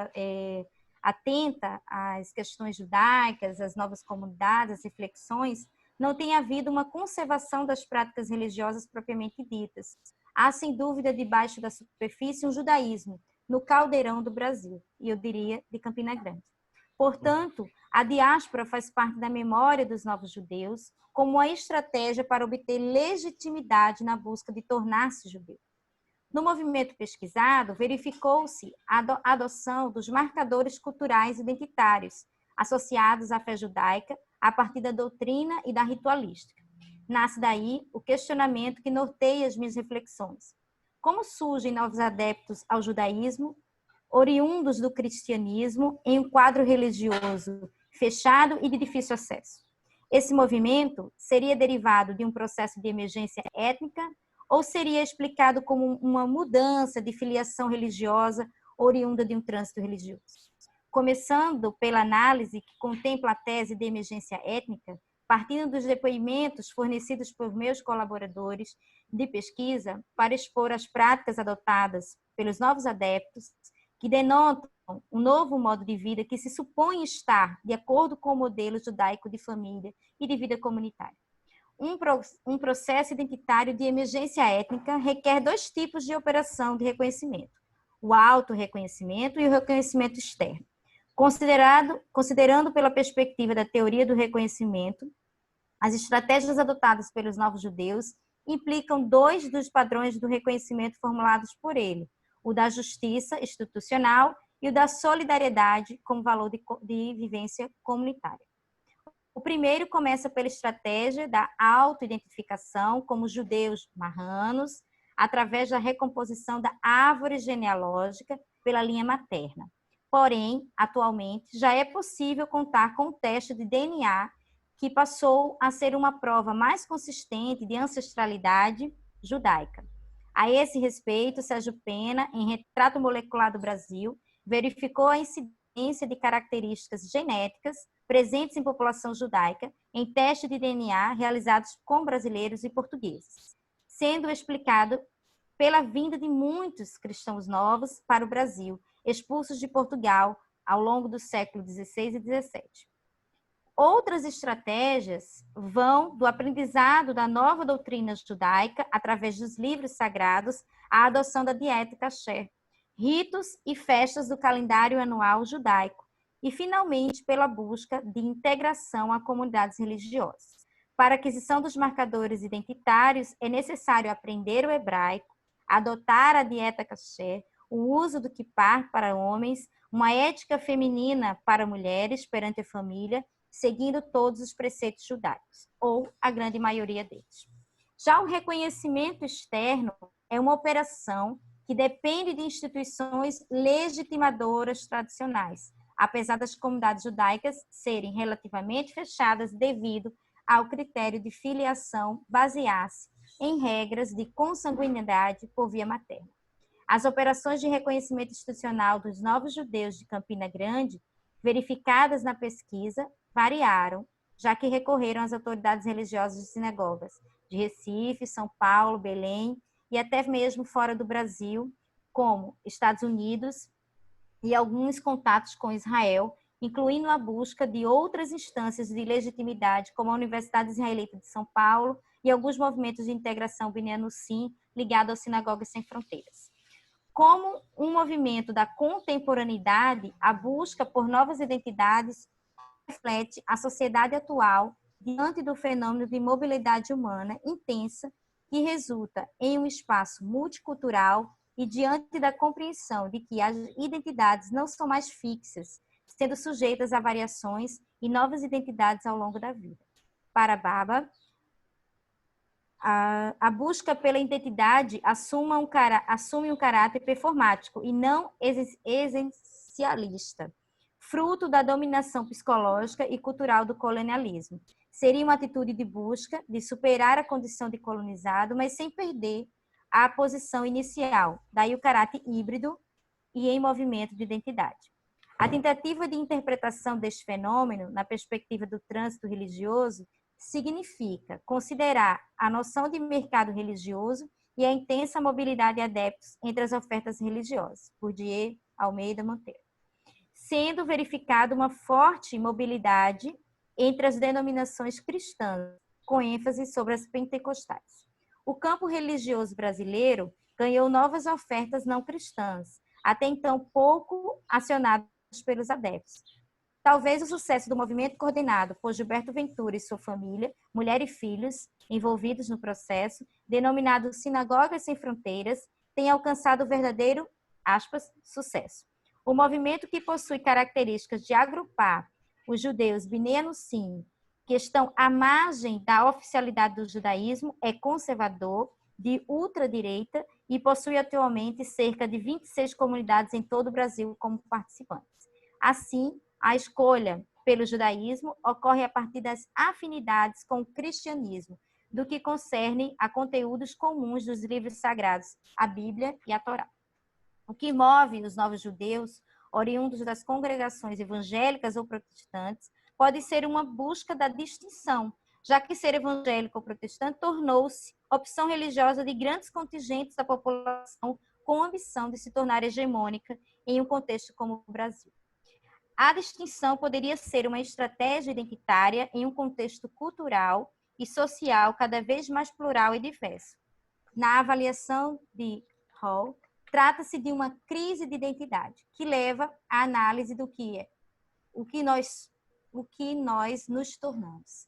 atenta às questões judaicas, às novas comunidades, às reflexões, não tenha havido uma conservação das práticas religiosas propriamente ditas. Há, sem dúvida, debaixo da superfície, um judaísmo no caldeirão do Brasil, e eu diria de Campina Grande. Portanto, a diáspora faz parte da memória dos novos judeus como uma estratégia para obter legitimidade na busca de tornar-se judeu. No movimento pesquisado, verificou-se a adoção dos marcadores culturais identitários associados à fé judaica a partir da doutrina e da ritualística. Nasce daí o questionamento que norteia as minhas reflexões. Como surgem novos adeptos ao judaísmo, oriundos do cristianismo, em um quadro religioso fechado e de difícil acesso? Esse movimento seria derivado de um processo de emergência étnica ou seria explicado como uma mudança de filiação religiosa oriunda de um trânsito religioso? Começando pela análise que contempla a tese de emergência étnica, partindo dos depoimentos fornecidos por meus colaboradores de pesquisa para expor as práticas adotadas pelos novos adeptos, que denotam um novo modo de vida que se supõe estar de acordo com o modelo judaico de família e de vida comunitária. Um processo identitário de emergência étnica requer dois tipos de operação de reconhecimento: o autorreconhecimento e o reconhecimento externo. Considerando pela perspectiva da teoria do reconhecimento, as estratégias adotadas pelos novos judeus implicam dois dos padrões do reconhecimento formulados por ele: o da justiça institucional e o da solidariedade como valor de vivência comunitária. O primeiro começa pela estratégia da autoidentificação como judeus marranos, através da recomposição da árvore genealógica pela linha materna. Porém, atualmente, já é possível contar com o teste de DNA, que passou a ser uma prova mais consistente de ancestralidade judaica. A esse respeito, Sérgio Pena, em Retrato Molecular do Brasil, verificou a incidência de características genéticas presentes em população judaica em testes de DNA realizados com brasileiros e portugueses, sendo explicado pela vinda de muitos cristãos novos para o Brasil, expulsos de Portugal ao longo do século XVI e XVII. Outras estratégias vão do aprendizado da nova doutrina judaica através dos livros sagrados à adoção da dieta kasher, ritos e festas do calendário anual judaico e, finalmente, pela busca de integração a comunidades religiosas. Para a aquisição dos marcadores identitários, é necessário aprender o hebraico, adotar a dieta kasher, o uso do kippah para homens, uma ética feminina para mulheres perante a família, seguindo todos os preceitos judaicos, ou a grande maioria deles. Já o reconhecimento externo é uma operação que depende de instituições legitimadoras tradicionais, apesar das comunidades judaicas serem relativamente fechadas devido ao critério de filiação basear-se em regras de consanguinidade por via materna. As operações de reconhecimento institucional dos novos judeus de Campina Grande, verificadas na pesquisa, variaram, já que recorreram às autoridades religiosas de sinagogas de Recife, São Paulo, Belém e até mesmo fora do Brasil, como Estados Unidos e alguns contatos com Israel, incluindo a busca de outras instâncias de legitimidade, como a Universidade Israelita de São Paulo e alguns movimentos de integração Binyanusim ligados às Sinagogas Sem Fronteiras. Como um movimento da contemporaneidade, a busca por novas identidades reflete a sociedade atual diante do fenômeno de mobilidade humana intensa que resulta em um espaço multicultural e diante da compreensão de que as identidades não são mais fixas, sendo sujeitas a variações e novas identidades ao longo da vida. Para Baba, a busca pela identidade assume um caráter performático e não essencialista, fruto da dominação psicológica e cultural do colonialismo. Seria uma atitude de busca de superar a condição de colonizado, mas sem perder a posição inicial, daí o caráter híbrido e em movimento de identidade. A tentativa de interpretação deste fenômeno, na perspectiva do trânsito religioso, significa considerar a noção de mercado religioso e a intensa mobilidade de adeptos entre as ofertas religiosas, Bourdieu, Almeida, Monteiro, sendo verificada uma forte mobilidade entre as denominações cristãs, com ênfase sobre as pentecostais. O campo religioso brasileiro ganhou novas ofertas não cristãs, até então pouco acionadas pelos adeptos. Talvez o sucesso do movimento coordenado por Gilberto Ventura e sua família, mulher e filhos, envolvidos no processo, denominado Sinagogas Sem Fronteiras, tenha alcançado o verdadeiro, aspas, sucesso. O movimento, que possui características de agrupar os judeus Bnei Anusim, que estão à margem da oficialidade do judaísmo, é conservador, de ultradireita e possui atualmente cerca de 26 comunidades em todo o Brasil como participantes. Assim, a escolha pelo judaísmo ocorre a partir das afinidades com o cristianismo, do que concerne a conteúdos comuns dos livros sagrados, a Bíblia e a Torá. O que move os novos judeus, oriundos das congregações evangélicas ou protestantes, pode ser uma busca da distinção, já que ser evangélico ou protestante tornou-se opção religiosa de grandes contingentes da população com a ambição de se tornar hegemônica em um contexto como o Brasil. A distinção poderia ser uma estratégia identitária em um contexto cultural e social cada vez mais plural e diverso. Na avaliação de Hall, trata-se de uma crise de identidade que leva à análise do que é, o que nós nos tornamos.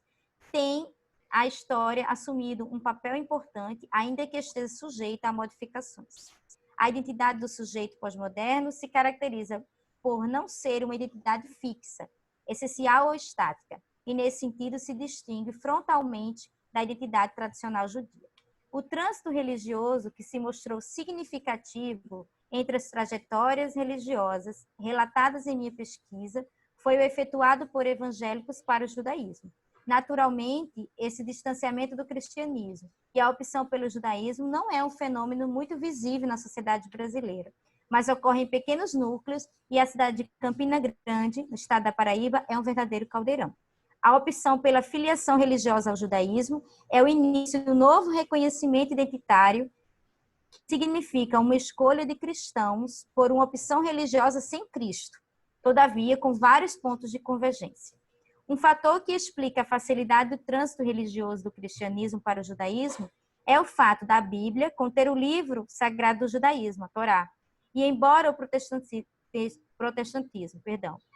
Tem a história assumido um papel importante, ainda que esteja sujeita a modificações. A identidade do sujeito pós-moderno se caracteriza por não ser uma identidade fixa, essencial ou estática, e nesse sentido se distingue frontalmente da identidade tradicional judia. O trânsito religioso que se mostrou significativo entre as trajetórias religiosas relatadas em minha pesquisa foi o efetuado por evangélicos para o judaísmo. Naturalmente, esse distanciamento do cristianismo e a opção pelo judaísmo não é um fenômeno muito visível na sociedade brasileira, mas ocorre em pequenos núcleos e a cidade de Campina Grande, no estado da Paraíba, é um verdadeiro caldeirão. A opção pela filiação religiosa ao judaísmo é o início do novo reconhecimento identitário, que significa uma escolha de cristãos por uma opção religiosa sem Cristo, todavia com vários pontos de convergência. Um fator que explica a facilidade do trânsito religioso do cristianismo para o judaísmo é o fato da Bíblia conter o livro sagrado do judaísmo, a Torá. E embora o protestantismo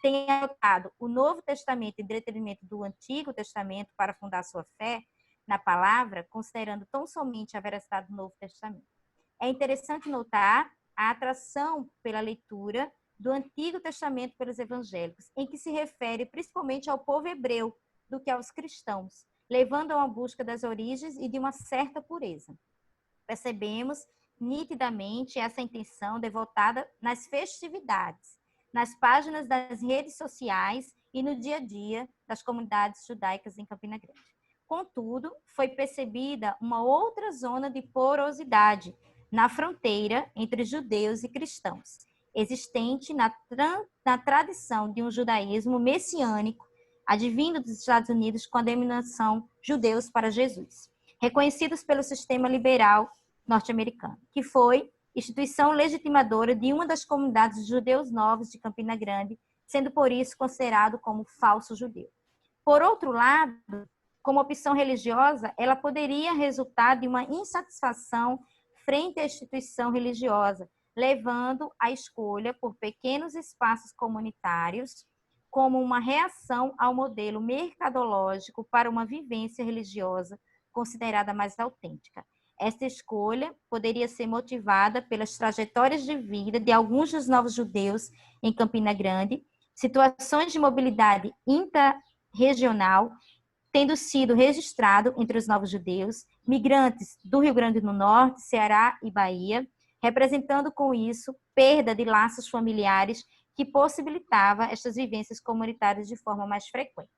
tenha adotado o Novo Testamento em detrimento do Antigo Testamento para fundar sua fé na palavra, considerando tão somente a veracidade do Novo Testamento. É interessante notar a atração pela leitura do Antigo Testamento pelos evangélicos, em que se refere principalmente ao povo hebreu do que aos cristãos, levando a uma busca das origens e de uma certa pureza. Percebemos nitidamente essa intenção devotada nas festividades, nas páginas das redes sociais e no dia a dia das comunidades judaicas em Campina Grande. Contudo, foi percebida uma outra zona de porosidade na fronteira entre judeus e cristãos, existente na tradição de um judaísmo messiânico, advindo dos Estados Unidos com a denominação judeus para Jesus, reconhecidos pelo sistema liberal norte-americano, que foi instituição legitimadora de uma das comunidades de judeus novos de Campina Grande, sendo por isso considerado como falso judeu. Por outro lado, como opção religiosa, ela poderia resultar de uma insatisfação frente à instituição religiosa, levando à escolha por pequenos espaços comunitários como uma reação ao modelo mercadológico para uma vivência religiosa considerada mais autêntica. Esta escolha poderia ser motivada pelas trajetórias de vida de alguns dos novos judeus em Campina Grande, situações de mobilidade intra-regional tendo sido registrado entre os novos judeus, migrantes do Rio Grande do Norte, Ceará e Bahia, representando com isso perda de laços familiares que possibilitava estas vivências comunitárias de forma mais frequente.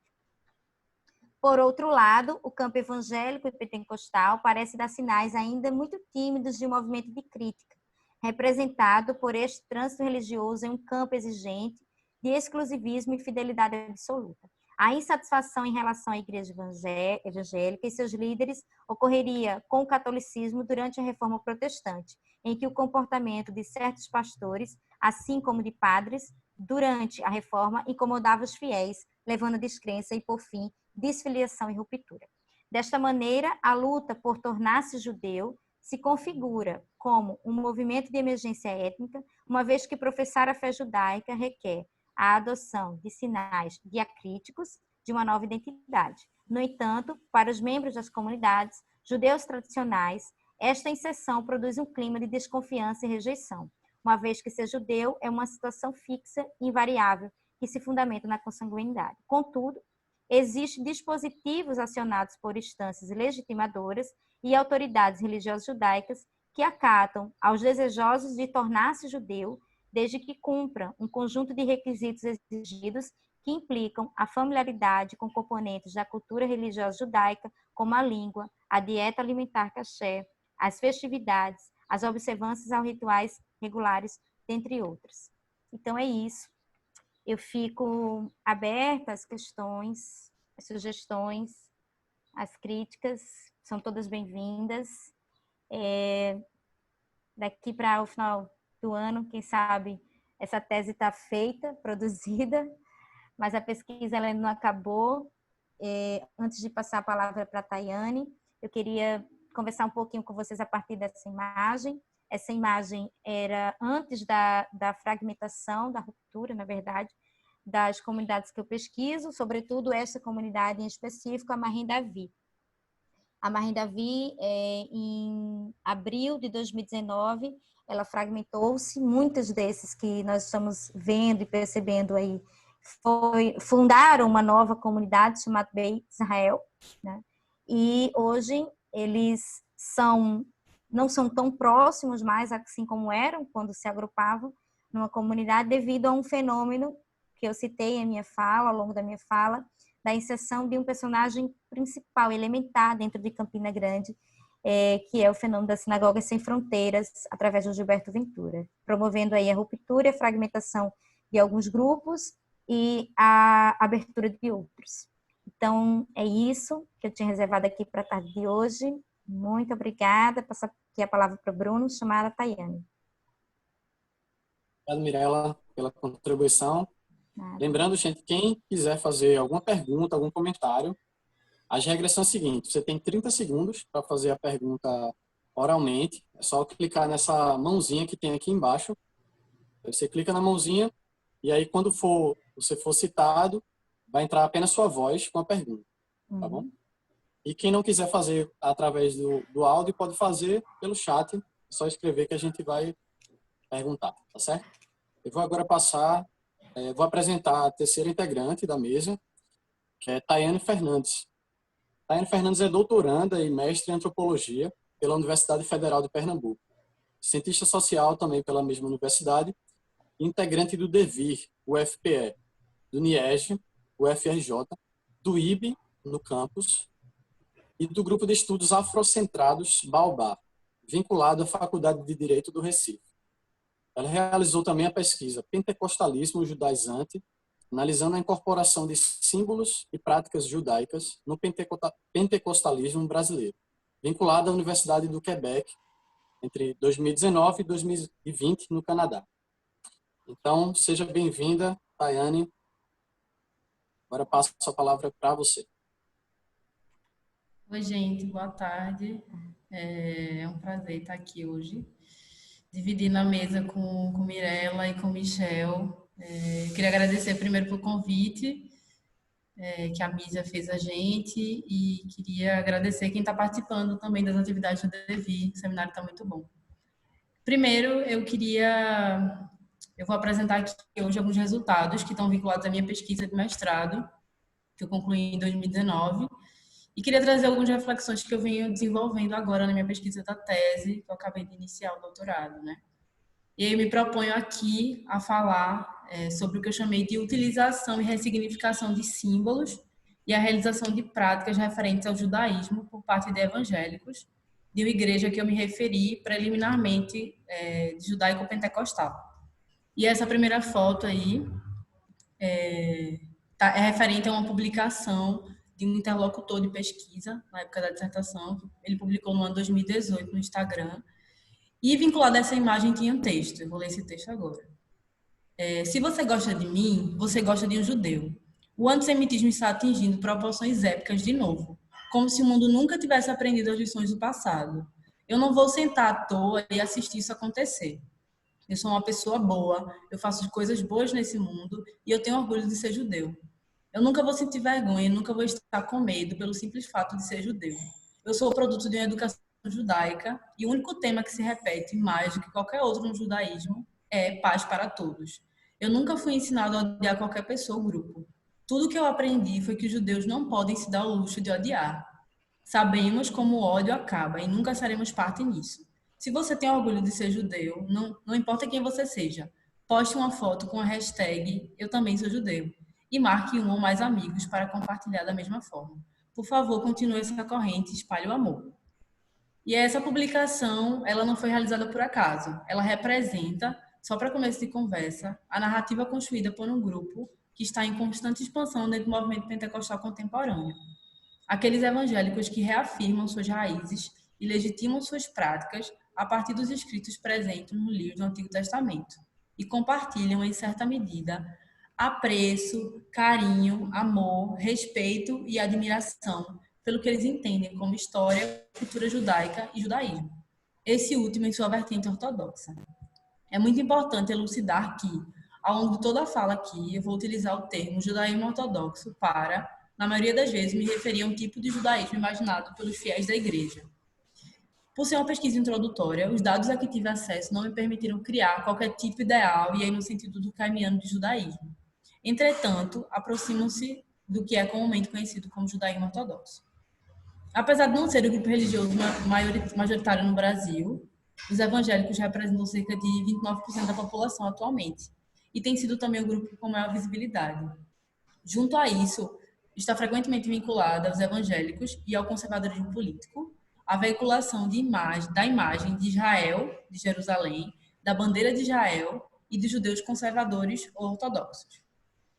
Por outro lado, o campo evangélico e pentecostal parece dar sinais ainda muito tímidos de um movimento de crítica, representado por este trânsito religioso em um campo exigente de exclusivismo e fidelidade absoluta. A insatisfação em relação à igreja evangélica e seus líderes ocorreria com o catolicismo durante a Reforma Protestante, em que o comportamento de certos pastores, assim como de padres, durante a Reforma, incomodava os fiéis, levando a descrença e, por fim, desfiliação e ruptura. Desta maneira, a luta por tornar-se judeu se configura como um movimento de emergência étnica, uma vez que professar a fé judaica requer a adoção de sinais diacríticos de uma nova identidade. No entanto, para os membros das comunidades judeus tradicionais, esta inserção produz um clima de desconfiança e rejeição, uma vez que ser judeu é uma situação fixa e invariável que se fundamenta na consanguinidade. Contudo, existem dispositivos acionados por instâncias legitimadoras e autoridades religiosas judaicas que acatam aos desejosos de tornar-se judeu, desde que cumpram um conjunto de requisitos exigidos que implicam a familiaridade com componentes da cultura religiosa judaica, como a língua, a dieta alimentar kasher, as festividades, as observâncias aos rituais regulares, dentre outros. Então é isso. Eu fico aberta às questões, às sugestões, as críticas são todas bem-vindas. Daqui para o final do ano, quem sabe, essa tese está feita, produzida, mas a pesquisa ela ainda não acabou. Antes de passar a palavra para a Tayane, eu queria conversar um pouquinho com vocês a partir dessa imagem. Essa imagem era antes da fragmentação, da ruptura, na verdade, das comunidades que eu pesquiso, sobretudo essa comunidade em específico, a Marim-Davi. A Marim-Davi, em abril de 2019, ela fragmentou-se. Muitos desses que nós estamos vendo e percebendo aí fundaram uma nova comunidade chamada Beit Israel, né? E hoje eles não são tão próximos mais, assim como eram quando se agrupavam numa comunidade, devido a um fenômeno que eu citei em minha fala, ao longo da minha fala, da inserção de um personagem principal, elementar dentro de Campina Grande, que é o fenômeno das sinagogas sem fronteiras, através do Gilberto Ventura, promovendo aí a ruptura e a fragmentação de alguns grupos e a abertura de outros. Então, é isso que eu tinha reservado aqui para a tarde de hoje. Muito obrigada. Passar aqui a palavra para o Bruno, chamar a Tayane. Obrigado, Mirela, pela contribuição. Nada. Lembrando, gente, quem quiser fazer alguma pergunta, algum comentário, as regras são as seguintes: você tem 30 segundos para fazer a pergunta oralmente. É só clicar nessa mãozinha que tem aqui embaixo. Você clica na mãozinha e aí, quando você for citado, vai entrar apenas sua voz com a pergunta, tá bom? E quem não quiser fazer através do áudio, pode fazer pelo chat. É só escrever que a gente vai perguntar, tá certo? Eu vou agora vou apresentar a terceira integrante da mesa, que é Tayane Fernandes. Tayane Fernandes é doutoranda e mestre em antropologia pela Universidade Federal de Pernambuco. Cientista social também pela mesma universidade, integrante do DEVIR, UFPE, do NIEG, UFRJ, do IB, no campus, e do Grupo de Estudos Afrocentrados Baobá, vinculado à Faculdade de Direito do Recife. Ela realizou também a pesquisa Pentecostalismo Judaizante, analisando a incorporação de símbolos e práticas judaicas no pentecostalismo brasileiro, vinculada à Universidade do Quebec, entre 2019 e 2020, no Canadá. Então, seja bem-vinda, Tayane. Agora passo a palavra para você. Oi, gente, boa tarde. É um prazer estar aqui hoje, dividindo a mesa com Mirela e com Michel. Queria agradecer primeiro pelo convite que a Mísia fez a gente e queria agradecer quem está participando também das atividades do DEVI. O seminário está muito bom. Primeiro, eu vou apresentar aqui hoje alguns resultados que estão vinculados à minha pesquisa de mestrado, que eu concluí em 2019. E queria trazer algumas reflexões que eu venho desenvolvendo agora na minha pesquisa da tese, que eu acabei de iniciar o doutorado, né? E aí eu me proponho aqui a falar sobre o que eu chamei de utilização e ressignificação de símbolos e a realização de práticas referentes ao judaísmo por parte de evangélicos, de uma igreja que eu me referi preliminarmente de judaico-pentecostal. E essa primeira foto aí é referente a uma publicação de um interlocutor de pesquisa, na época da dissertação. Ele publicou no ano 2018 no Instagram. E vinculado a essa imagem tinha um texto. Eu vou ler esse texto agora. Se você gosta de mim, você gosta de um judeu. O antissemitismo está atingindo proporções épicas de novo, como se o mundo nunca tivesse aprendido as lições do passado. Eu não vou sentar à toa e assistir isso acontecer. Eu sou uma pessoa boa, eu faço coisas boas nesse mundo e eu tenho orgulho de ser judeu. Eu nunca vou sentir vergonha, nunca vou estar com medo pelo simples fato de ser judeu. Eu sou o produto de uma educação judaica e o único tema que se repete mais do que qualquer outro no judaísmo é paz para todos. Eu nunca fui ensinado a odiar qualquer pessoa ou grupo. Tudo que eu aprendi foi que os judeus não podem se dar o luxo de odiar. Sabemos como o ódio acaba e nunca seremos parte nisso. Se você tem orgulho de ser judeu, não importa quem você seja, poste uma foto com a hashtag Eu Também Sou Judeu e marque um ou mais amigos para compartilhar da mesma forma. Por favor, continue essa corrente e espalhe o amor. E essa publicação, ela não foi realizada por acaso. Ela representa, só para começo de conversa, a narrativa construída por um grupo que está em constante expansão dentro do movimento pentecostal contemporâneo. aqueles evangélicos que reafirmam suas raízes e legitimam suas práticas a partir dos escritos presentes no livro do Antigo Testamento e compartilham, em certa medida, apreço, carinho, amor, respeito e admiração pelo que eles entendem como história, cultura judaica e judaísmo. Esse último em sua vertente ortodoxa. É muito importante elucidar que, ao longo de toda a fala aqui, eu vou utilizar o termo judaísmo ortodoxo para, na maioria das vezes, me referir a um tipo de judaísmo imaginado pelos fiéis da igreja. Por ser uma pesquisa introdutória, os dados a que tive acesso não me permitiram criar qualquer tipo ideal e aí no sentido do caminhando de judaísmo. Entretanto, aproximam-se do que é comumente conhecido como judaísmo ortodoxo. Apesar de não ser o grupo religioso majoritário no Brasil, os evangélicos representam cerca de 29% da população atualmente e tem sido também o grupo com maior visibilidade. Junto a isso, está frequentemente vinculada aos evangélicos e ao conservadorismo político, a veiculação da imagem de Israel, de Jerusalém, da bandeira de Israel e de judeus conservadores ou ortodoxos.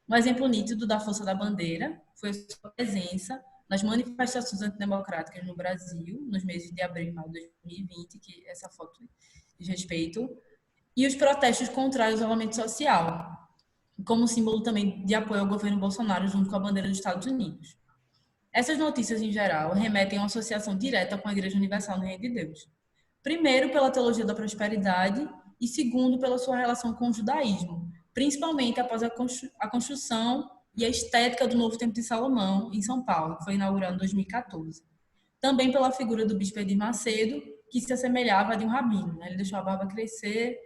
Um exemplo nítido da força da bandeira foi a sua presença nas manifestações antidemocráticas no Brasil, nos meses de abril e maio de 2020, que essa foto diz respeito, e os protestos contra o isolamento social, como símbolo também de apoio ao governo Bolsonaro junto com a bandeira dos Estados Unidos. Essas notícias, em geral, remetem a uma associação direta com a Igreja Universal no Reino de Deus. Primeiro, pela teologia da prosperidade e segundo, pela sua relação com o judaísmo, principalmente após a construção e a estética do novo Templo de Salomão, em São Paulo, que foi inaugurado em 2014. Também pela figura do bispo Edir Macedo, que se assemelhava a de um rabino, né? Ele deixou a barba crescer.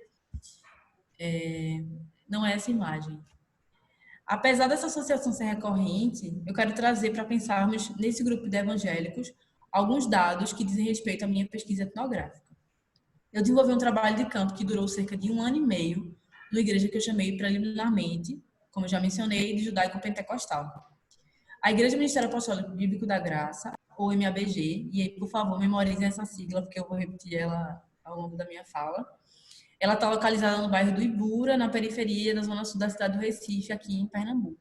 Não é essa imagem. Apesar dessa associação ser recorrente, eu quero trazer para pensarmos nesse grupo de evangélicos alguns dados que dizem respeito à minha pesquisa etnográfica. Eu desenvolvi um trabalho de campo que durou cerca de 1 ano e meio, numa igreja que eu chamei preliminarmente, como eu já mencionei, de judaico-pentecostal. A Igreja Ministério Apostólico Bíblico da Graça, ou MABG, e aí, por favor, memorizem essa sigla, porque eu vou repetir ela ao longo da minha fala. Ela está localizada no bairro do Ibura, na periferia da zona sul da cidade do Recife, aqui em Pernambuco.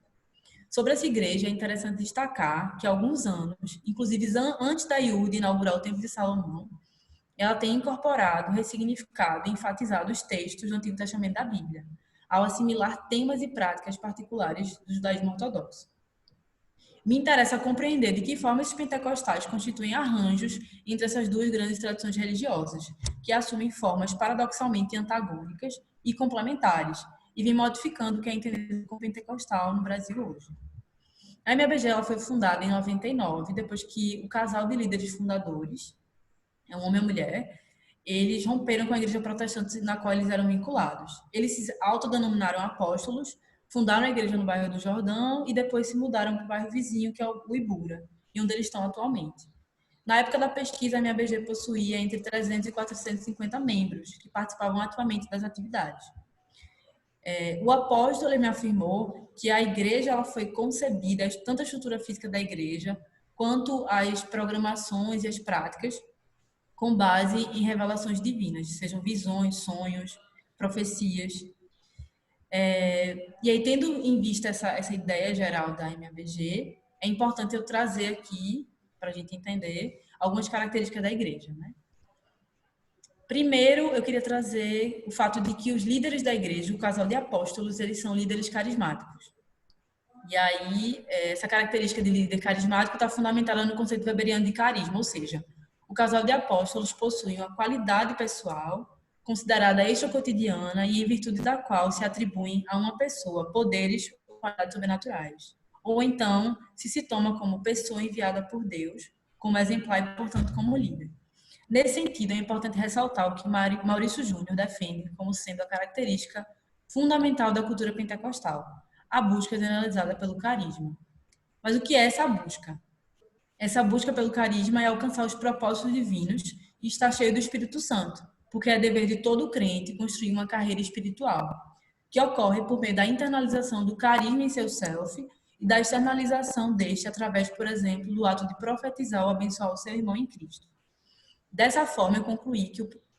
Sobre essa igreja, é interessante destacar que há alguns anos, inclusive antes da IUD inaugurar o Templo de Salomão, ela tem incorporado, ressignificado e enfatizado os textos do Antigo Testamento da Bíblia, ao assimilar temas e práticas particulares do judaísmo ortodoxo. Me interessa compreender de que forma esses pentecostais constituem arranjos entre essas duas grandes tradições religiosas, que assumem formas paradoxalmente antagônicas e complementares, e vem modificando o que é entendido como pentecostal no Brasil hoje. A MABG ela foi fundada em 99, depois que o casal de líderes fundadores, um homem e uma mulher, eles romperam com a igreja protestante na qual eles eram vinculados. Eles se autodenominaram apóstolos, fundaram a igreja no bairro do Jordão e depois se mudaram para o bairro vizinho, que é o Ibura, e onde eles estão atualmente. Na época da pesquisa, a MABG possuía entre 300 e 450 membros, que participavam ativamente das atividades. O apóstolo me afirmou que a igreja ela foi concebida, tanto a estrutura física da igreja, quanto as programações e as práticas, com base em revelações divinas, sejam visões, sonhos, profecias. E aí, tendo em vista essa ideia geral da MABG, é importante eu trazer aqui, para a gente entender, algumas características da igreja, né? Primeiro, eu queria trazer o fato de que os líderes da igreja, o casal de apóstolos, eles são líderes carismáticos. E aí, essa característica de líder carismático está fundamentada no conceito weberiano de carisma, ou seja, o casal de apóstolos possui uma qualidade pessoal considerada extracotidiana e em virtude da qual se atribuem a uma pessoa poderes ou qualidades sobrenaturais. Ou então, se toma como pessoa enviada por Deus, como exemplar e, portanto, como líder. Nesse sentido, é importante ressaltar o que Maurício Júnior defende como sendo a característica fundamental da cultura pentecostal, a busca generalizada pelo carisma. Mas o que é essa busca? Essa busca pelo carisma é alcançar os propósitos divinos e estar cheio do Espírito Santo, porque é dever de todo crente construir uma carreira espiritual, que ocorre por meio da internalização do carisma em seu self e da externalização deste através, por exemplo, do ato de profetizar ou abençoar o seu irmão em Cristo. Dessa forma, eu concluí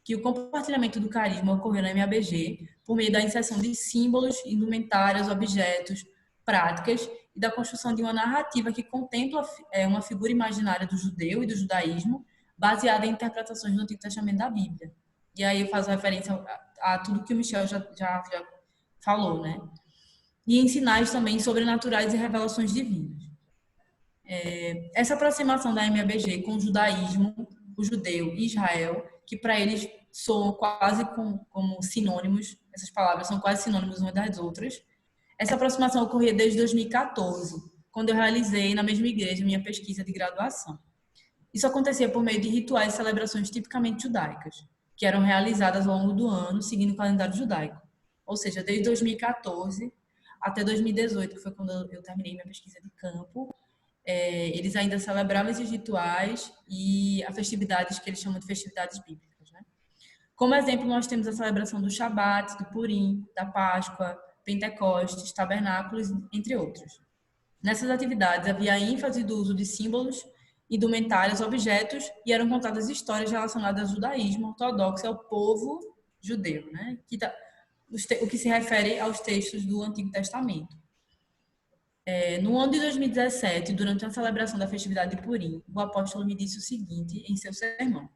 que o compartilhamento do carisma ocorreu na MABG por meio da inserção de símbolos, indumentárias, objetos, práticas e da construção de uma narrativa que contempla uma figura imaginária do judeu e do judaísmo baseada em interpretações do Antigo Testamento da Bíblia. E aí eu faço referência a tudo que o Michel já falou, né? E em sinais também sobrenaturais e revelações divinas. Essa aproximação da MABG com o judaísmo, o judeu e Israel, que para eles soam quase como sinônimos, essas palavras são quase sinônimos umas das outras. Essa aproximação ocorria desde 2014, quando eu realizei na mesma igreja minha pesquisa de graduação. Isso acontecia por meio de rituais e celebrações tipicamente judaicas, que eram realizadas ao longo do ano, seguindo o calendário judaico. Ou seja, desde 2014 até 2018, que foi quando eu terminei minha pesquisa de campo, eles ainda celebravam esses rituais e as festividades que eles chamam de festividades bíblicas, né? Como exemplo, nós temos a celebração do Shabat, do Purim, da Páscoa, Pentecostes, tabernáculos, entre outros. Nessas atividades havia ênfase do uso de símbolos, indumentários, objetos, e eram contadas histórias relacionadas ao judaísmo ortodoxo, ao povo judeu, né? O que se refere aos textos do Antigo Testamento. No ano de 2017, durante a celebração da festividade de Purim, o apóstolo me disse o seguinte em seu sermão: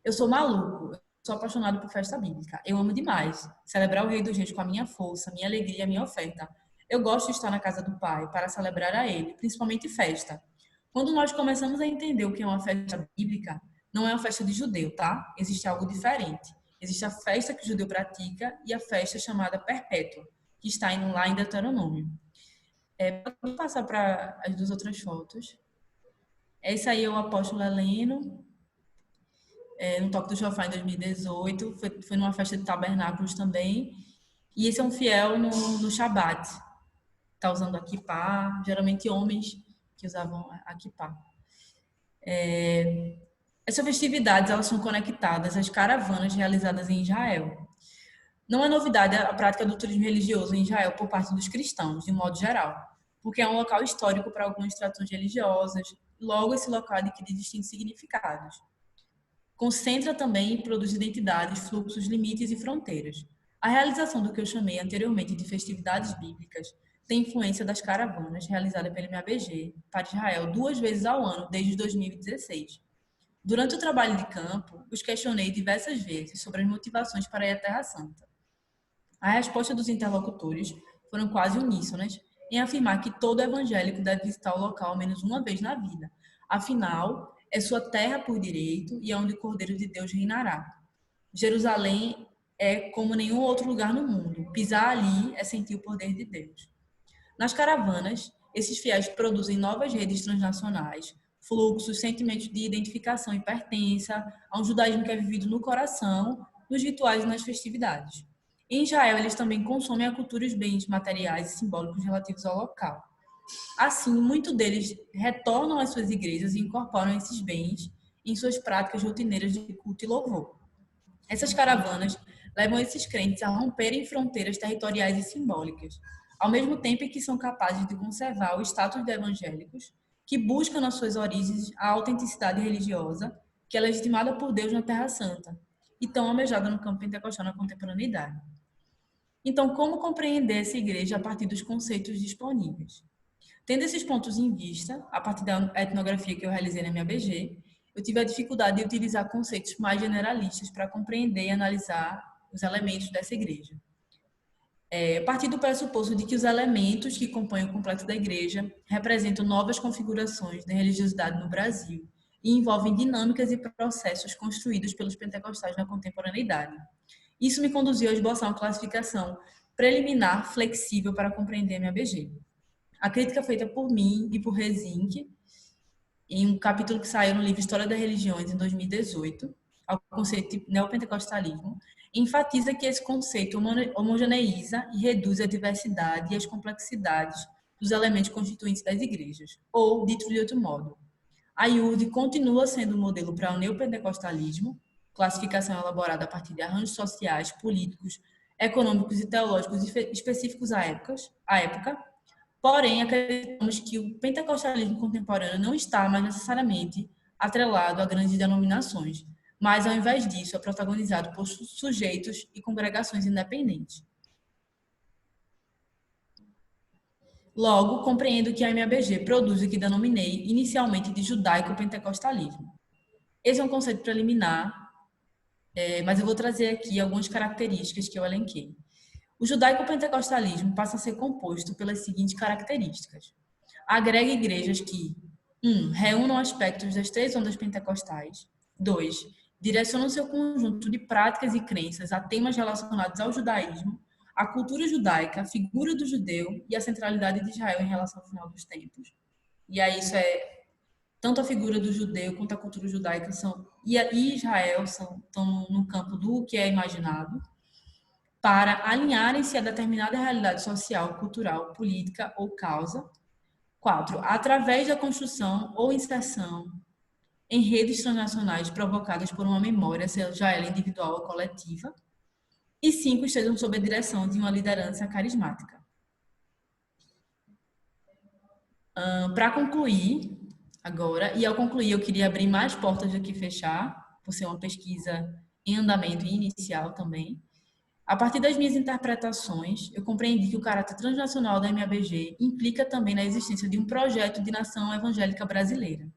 eu sou maluco, eu sou apaixonado por festa bíblica, eu amo demais celebrar o Rei dos Reis com a minha força, minha alegria, a minha oferta. Eu gosto de estar na casa do Pai para celebrar a Ele, principalmente festa. Quando nós começamos a entender o que é uma festa bíblica, não é uma festa de judeu, tá? Existe algo diferente. Existe a festa que o judeu pratica e a festa chamada perpétua, que está lá em Deuteronômio. Pode passar para as duas outras fotos. Esse aí é o apóstolo Heleno, no toque do Shofar em 2018. Foi numa festa de tabernáculos também. E esse é um fiel no Shabat. Está usando a kippá, geralmente homens que usavam a kippá. Essas festividades elas são conectadas às caravanas realizadas em Israel. Não é novidade a prática do turismo religioso em Israel por parte dos cristãos, de modo geral, porque é um local histórico para algumas tradições religiosas, logo esse local adquire distintos significados. Concentra também e produz identidades, fluxos, limites e fronteiras. A realização do que eu chamei anteriormente de festividades bíblicas tem influência das caravanas realizadas pela MABG para Israel 2 vezes ao ano desde 2016. Durante o trabalho de campo, os questionei diversas vezes sobre as motivações para ir à Terra Santa. A resposta dos interlocutores foram quase uníssonas em afirmar que todo evangélico deve visitar o local ao menos uma vez na vida. Afinal, é sua terra por direito e é onde o Cordeiro de Deus reinará. Jerusalém é como nenhum outro lugar no mundo. Pisar ali é sentir o poder de Deus. Nas caravanas, esses fiéis produzem novas redes transnacionais, fluxos, sentimentos de identificação e pertença a um judaísmo que é vivido no coração, nos rituais e nas festividades. Em Israel, eles também consomem a cultura e os bens materiais e simbólicos relativos ao local. Assim, muitos deles retornam às suas igrejas e incorporam esses bens em suas práticas rotineiras de culto e louvor. Essas caravanas levam esses crentes a romperem fronteiras territoriais e simbólicas, ao mesmo tempo em que são capazes de conservar o status de evangélicos que buscam nas suas origens a autenticidade religiosa que é legitimada por Deus na Terra Santa e tão almejada no campo pentecostal na contemporaneidade. Então, como compreender essa igreja a partir dos conceitos disponíveis? Tendo esses pontos em vista, a partir da etnografia que eu realizei na minha BG, eu tive a dificuldade de utilizar conceitos mais generalistas para compreender e analisar os elementos dessa igreja. A partir do pressuposto de que os elementos que compõem o complexo da igreja representam novas configurações da religiosidade no Brasil e envolvem dinâmicas e processos construídos pelos pentecostais na contemporaneidade. Isso me conduziu a esboçar uma classificação preliminar flexível para compreender a minha BG. A crítica feita por mim e por Rezink, em um capítulo que saiu no livro História das Religiões, em 2018, ao conceito de neopentecostalismo, enfatiza que esse conceito homogeneiza e reduz a diversidade e as complexidades dos elementos constituintes das igrejas. Ou, dito de outro modo, a IURD continua sendo um modelo para o neopentecostalismo, classificação elaborada a partir de arranjos sociais, políticos, econômicos e teológicos específicos à época. Porém, acreditamos que o pentecostalismo contemporâneo não está mais necessariamente atrelado a grandes denominações, mas, ao invés disso, é protagonizado por sujeitos e congregações independentes. Logo, compreendo que a MABG produz o que denominei inicialmente de judaico-pentecostalismo. Esse é um conceito preliminar, mas eu vou trazer aqui algumas características que eu elenquei. O judaico-pentecostalismo passa a ser composto pelas seguintes características. Agrega igrejas que 1. Reúnam aspectos das 3 ondas pentecostais. 2. Direcionam seu conjunto de práticas e crenças a temas relacionados ao judaísmo, à cultura judaica, a figura do judeu e a centralidade de Israel em relação ao final dos tempos. E aí isso é tanto a figura do judeu quanto a cultura judaica e Israel estão no campo do que é imaginado, para alinharem-se a determinada realidade social, cultural, política ou causa. 4. Através da construção ou inserção em redes transnacionais provocadas por uma memória, seja ela individual ou coletiva. E 5. Estejam sob a direção de uma liderança carismática. Para concluir, agora, e ao concluir eu queria abrir mais portas do que fechar, por ser uma pesquisa em andamento e inicial também. A partir das minhas interpretações, eu compreendi que o caráter transnacional da MABG implica também na existência de um projeto de nação evangélica brasileira.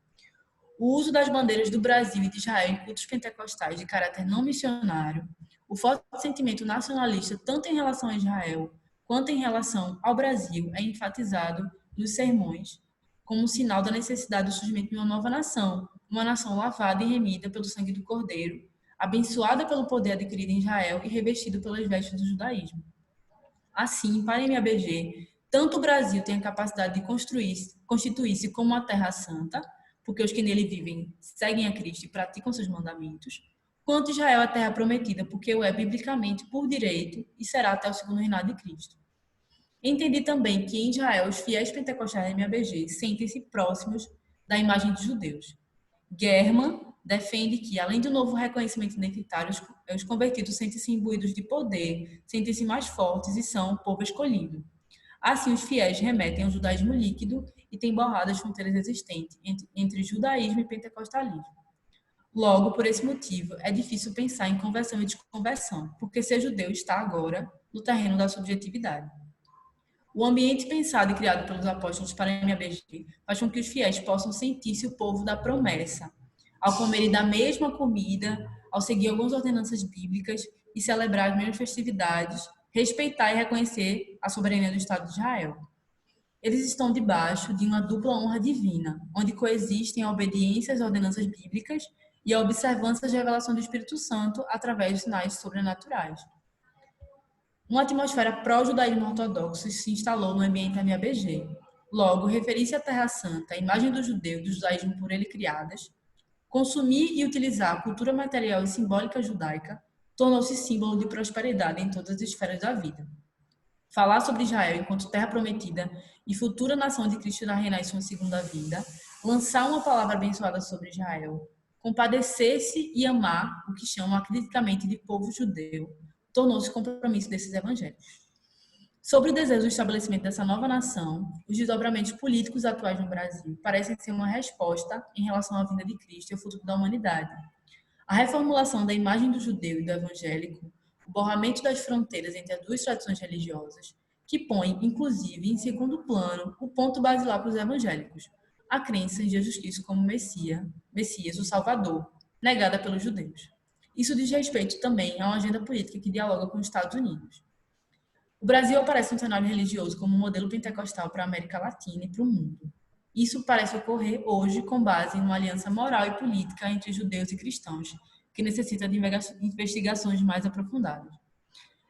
O uso das bandeiras do Brasil e de Israel em cultos pentecostais de caráter não missionário, o forte sentimento nacionalista tanto em relação a Israel quanto em relação ao Brasil é enfatizado nos sermões como um sinal da necessidade do surgimento de uma nova nação, uma nação lavada e remida pelo sangue do Cordeiro, abençoada pelo poder adquirido em Israel e revestido pelas vestes do judaísmo. Assim, para a MABG, tanto o Brasil tem a capacidade de constituir-se como uma terra santa, porque os que nele vivem seguem a Cristo e praticam seus mandamentos, quanto Israel é a terra prometida, porque o é biblicamente por direito e será até o segundo reinado de Cristo. Entendi também que em Israel os fiéis pentecostais da MABG sentem-se próximos da imagem dos judeus. German defende que, além do novo reconhecimento identitário, os convertidos sentem-se imbuídos de poder, sentem-se mais fortes e são o povo escolhido. Assim, os fiéis remetem ao judaísmo líquido e têm borrado as fronteiras existentes entre judaísmo e pentecostalismo. Logo, por esse motivo, é difícil pensar em conversão e desconversão, porque ser judeu está agora no terreno da subjetividade. O ambiente pensado e criado pelos apóstolos para a MABG faz com que os fiéis possam sentir-se o povo da promessa, ao comerem da mesma comida, ao seguir algumas ordenanças bíblicas e celebrar as mesmas festividades, respeitar e reconhecer a soberania do Estado de Israel. Eles estão debaixo de uma dupla honra divina, onde coexistem a obediência às ordenanças bíblicas e a observância da revelação do Espírito Santo através de sinais sobrenaturais. Uma atmosfera pró-judaísmo ortodoxo se instalou no ambiente da MABG. Logo, referir-se à Terra Santa, a imagem do judeu e do judaísmo por ele criadas, consumir e utilizar a cultura material e simbólica judaica tornou-se símbolo de prosperidade em todas as esferas da vida. Falar sobre Israel enquanto terra prometida e futura nação de Cristo irá reinar em sua segunda vinda, lançar uma palavra abençoada sobre Israel, compadecer-se e amar o que chamam acriticamente de povo judeu, tornou-se compromisso desses evangelhos. Sobre o desejo do estabelecimento dessa nova nação, os desdobramentos políticos atuais no Brasil parecem ser uma resposta em relação à vinda de Cristo e ao futuro da humanidade. A reformulação da imagem do judeu e do evangélico, o borramento das fronteiras entre as duas tradições religiosas, que põe, inclusive, em segundo plano, o ponto basilar para os evangélicos, a crença em Jesus Cristo como Messias, o Salvador, negada pelos judeus. Isso diz respeito também a uma agenda política que dialoga com os Estados Unidos. O Brasil aparece no cenário religioso como um modelo pentecostal para a América Latina e para o mundo. Isso parece ocorrer hoje com base em uma aliança moral e política entre judeus e cristãos, que necessita de investigações mais aprofundadas.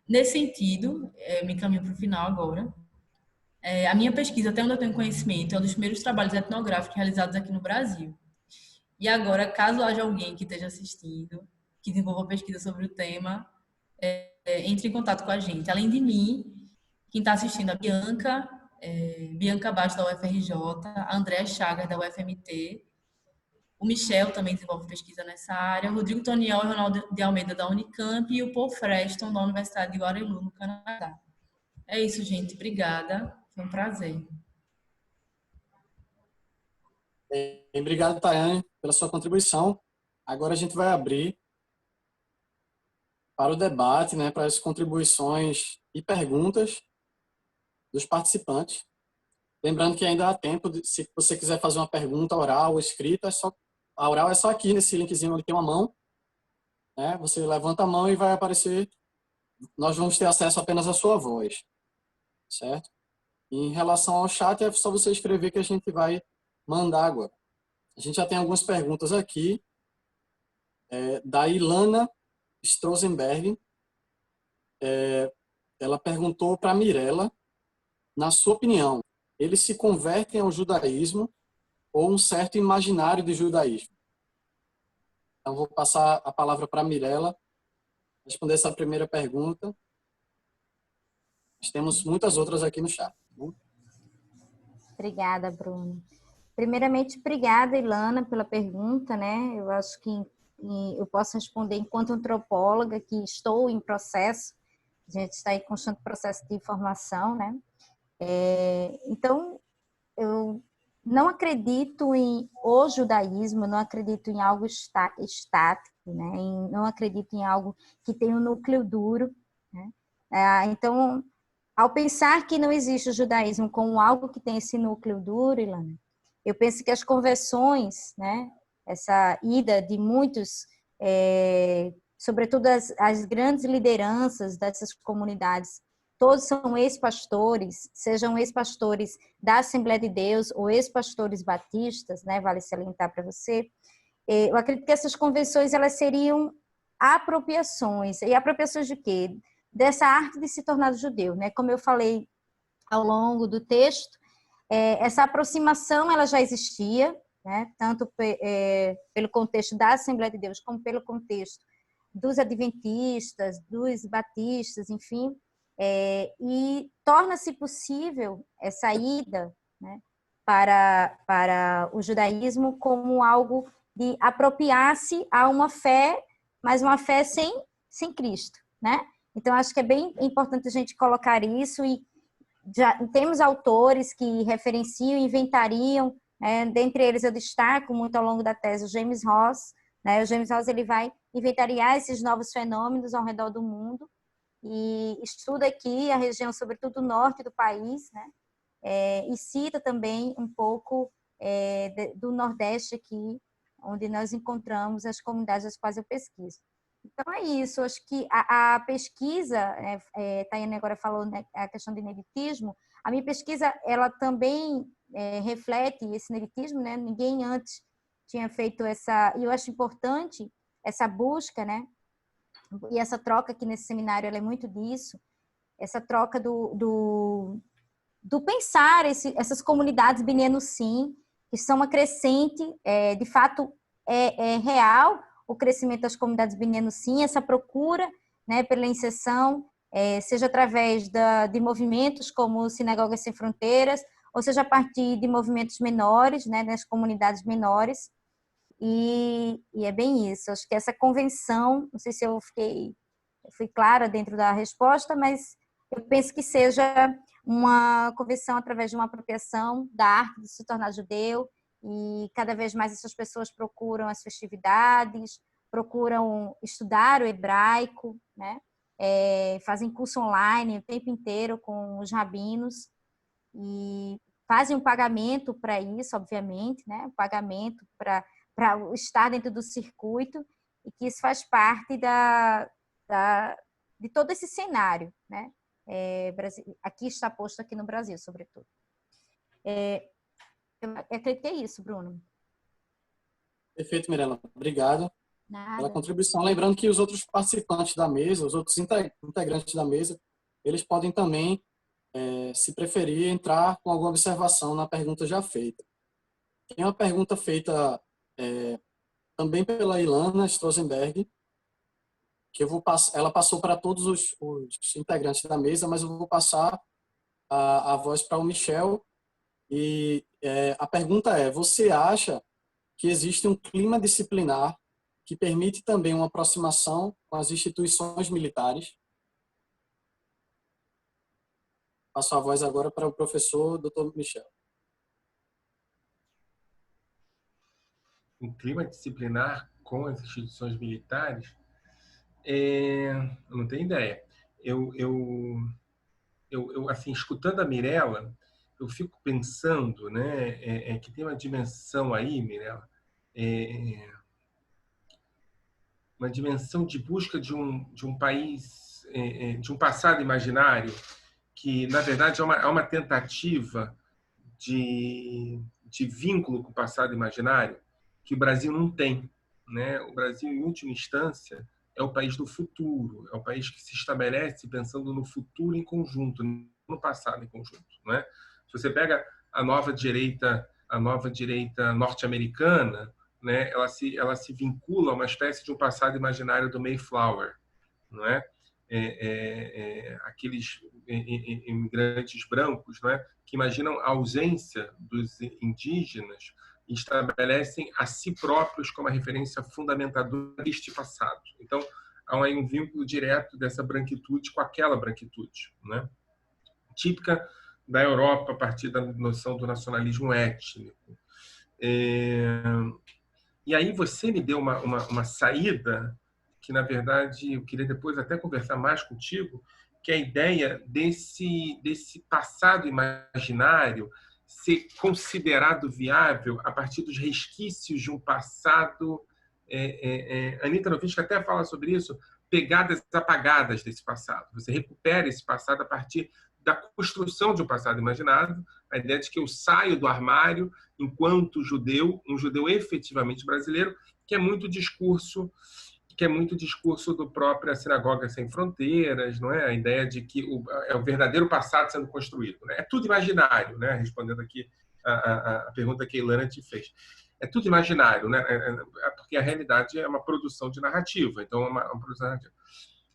Nesse sentido, me encaminho para o final agora, a minha pesquisa, até onde eu tenho conhecimento, é um dos primeiros trabalhos etnográficos realizados aqui no Brasil. E agora, caso haja alguém que esteja assistindo, que desenvolva pesquisa sobre o tema, entre em contato com a gente. Além de mim, quem está assistindo, a Bianca Bastos, da UFRJ, a Andréa Chagas, da UFMT, o Michel também desenvolve pesquisa nessa área, o Rodrigo Toniel e o Ronaldo de Almeida, da Unicamp, e o Paul Freston, da Universidade de Waterloo, no Canadá. É isso, gente. Obrigada. Foi um prazer. Obrigado, Tayane, pela sua contribuição. Agora a gente vai abrir para o debate, para as contribuições e perguntas dos participantes. Lembrando que ainda há tempo, se você quiser fazer uma pergunta oral ou escrita, a oral é só aqui nesse linkzinho onde tem uma mão, né? Você levanta a mão e vai aparecer, nós vamos ter acesso apenas à sua voz, certo? E em relação ao chat, é só você escrever que a gente vai mandar agora. A gente já tem algumas perguntas aqui, da Ilana Strozenberg. Ela perguntou para a Mirella, na sua opinião, eles se convertem ao judaísmo ou um certo imaginário de judaísmo? Então, vou passar a palavra para a Mirella responder essa primeira pergunta. Nós temos muitas outras aqui no chat. Obrigada, Bruno. Primeiramente, obrigada, Ilana, pela pergunta, né? Eu acho que eu posso responder enquanto antropóloga, que estou em processo, a gente está em constante processo de formação, né? Então, eu não acredito em o judaísmo, não acredito em algo estático, né? Não acredito em algo que tem um núcleo duro, né? Então, ao pensar que não existe o judaísmo como algo que tem esse núcleo duro, Ilana, eu penso que as conversões, né? Essa ida de muitos, sobretudo as grandes lideranças dessas comunidades, todos são ex-pastores, sejam ex-pastores da Assembleia de Deus ou ex-pastores batistas, né? Vale salientar para você. Eu acredito que essas convenções elas seriam apropriações. E apropriações de quê? Dessa arte de se tornar judeu, né? Como eu falei ao longo do texto, essa aproximação ela já existia, né? Tanto pelo contexto da Assembleia de Deus como pelo contexto dos adventistas, dos batistas, enfim, e torna-se possível essa ida, né, para o judaísmo como algo de apropriar-se a uma fé, mas uma fé sem Cristo, né? Então, acho que é bem importante a gente colocar isso e já temos autores que referenciam e inventariam, né? Dentre eles eu destaco muito ao longo da tese o James Ross, né? O James Ross ele vai inventariar esses novos fenômenos ao redor do mundo e estuda aqui a região, sobretudo o norte do país, né? E cita também um pouco do Nordeste aqui, onde nós encontramos as comunidades das quais eu pesquiso. Então é isso, acho que a pesquisa, Tayane agora falou, né, a questão de ineditismo, a minha pesquisa ela também reflete esse ineditismo, né? Ninguém antes tinha feito essa, e eu acho importante essa busca, né? E essa troca aqui nesse seminário ela é muito disso, essa troca do pensar essas comunidades Bineno Sim, que são uma crescente, de fato é real o crescimento das comunidades Bineno Sim, essa procura, né, pela inserção, seja através de movimentos como Sinagogas Sem Fronteiras, ou seja a partir de movimentos menores, né, nas comunidades menores, e é bem isso. Acho que essa convenção, não sei se eu fui clara dentro da resposta, mas eu penso que seja uma convenção através de uma apropriação da arte de se tornar judeu, e cada vez mais essas pessoas procuram as festividades, procuram estudar o hebraico, né? Fazem curso online o tempo inteiro com os rabinos e fazem um pagamento para isso, obviamente, né? Um pagamento para estar dentro do circuito, e que isso faz parte de todo esse cenário, né? Aqui está posto aqui no Brasil, sobretudo. Eu acredito que é isso, Bruno. Perfeito, Mirella. Obrigado pela Nada. contribuição. Lembrando que os outros participantes da mesa, os outros integrantes da mesa, eles podem também, se preferir, entrar com alguma observação na pergunta já feita. Tem uma pergunta feita também pela Ilana Strozenberg, que ela passou para todos os integrantes da mesa, mas eu vou passar a voz para o Michel. E a pergunta é: você acha que existe um clima disciplinar que permite também uma aproximação com as instituições militares? Passo a voz agora para o professor Dr. Michel. Um clima disciplinar com as instituições militares? Eu não tenho ideia. Assim, escutando a Mirella, eu fico pensando, né, que tem uma dimensão aí, Mirella, uma dimensão de busca de um país, de um passado imaginário, que, na verdade, é uma tentativa de vínculo com o passado imaginário que o Brasil não tem, né? O Brasil, em última instância, é o país do futuro, é o país que se estabelece pensando no futuro em conjunto, no passado em conjunto, né? Se você pega a nova direita norte-americana, né? Ela se vincula a uma espécie de um passado imaginário do Mayflower, não é? Aqueles imigrantes brancos, não é? Que imaginam a ausência dos indígenas e estabelecem a si próprios como a referência fundamentadora deste passado. Então, há aí um vínculo direto dessa branquitude com aquela branquitude, né? Típica da Europa a partir da noção do nacionalismo étnico. E aí você me deu uma saída que, na verdade, eu queria depois até conversar mais contigo, que é a ideia desse passado imaginário ser considerado viável a partir dos resquícios de um passado. Anita Novitzky até fala sobre isso, pegadas apagadas desse passado. Você recupera esse passado a partir da construção de um passado imaginado, a ideia de que eu saio do armário enquanto judeu, um judeu efetivamente brasileiro, que é muito discurso do próprio Sinagoga Sem Fronteiras, não é? A ideia de que é o verdadeiro passado sendo construído, né? É tudo imaginário, né? Respondendo aqui a pergunta que a Ilana te fez. É tudo imaginário, né? Porque a realidade é uma produção de narrativa, então é uma produção narrativa.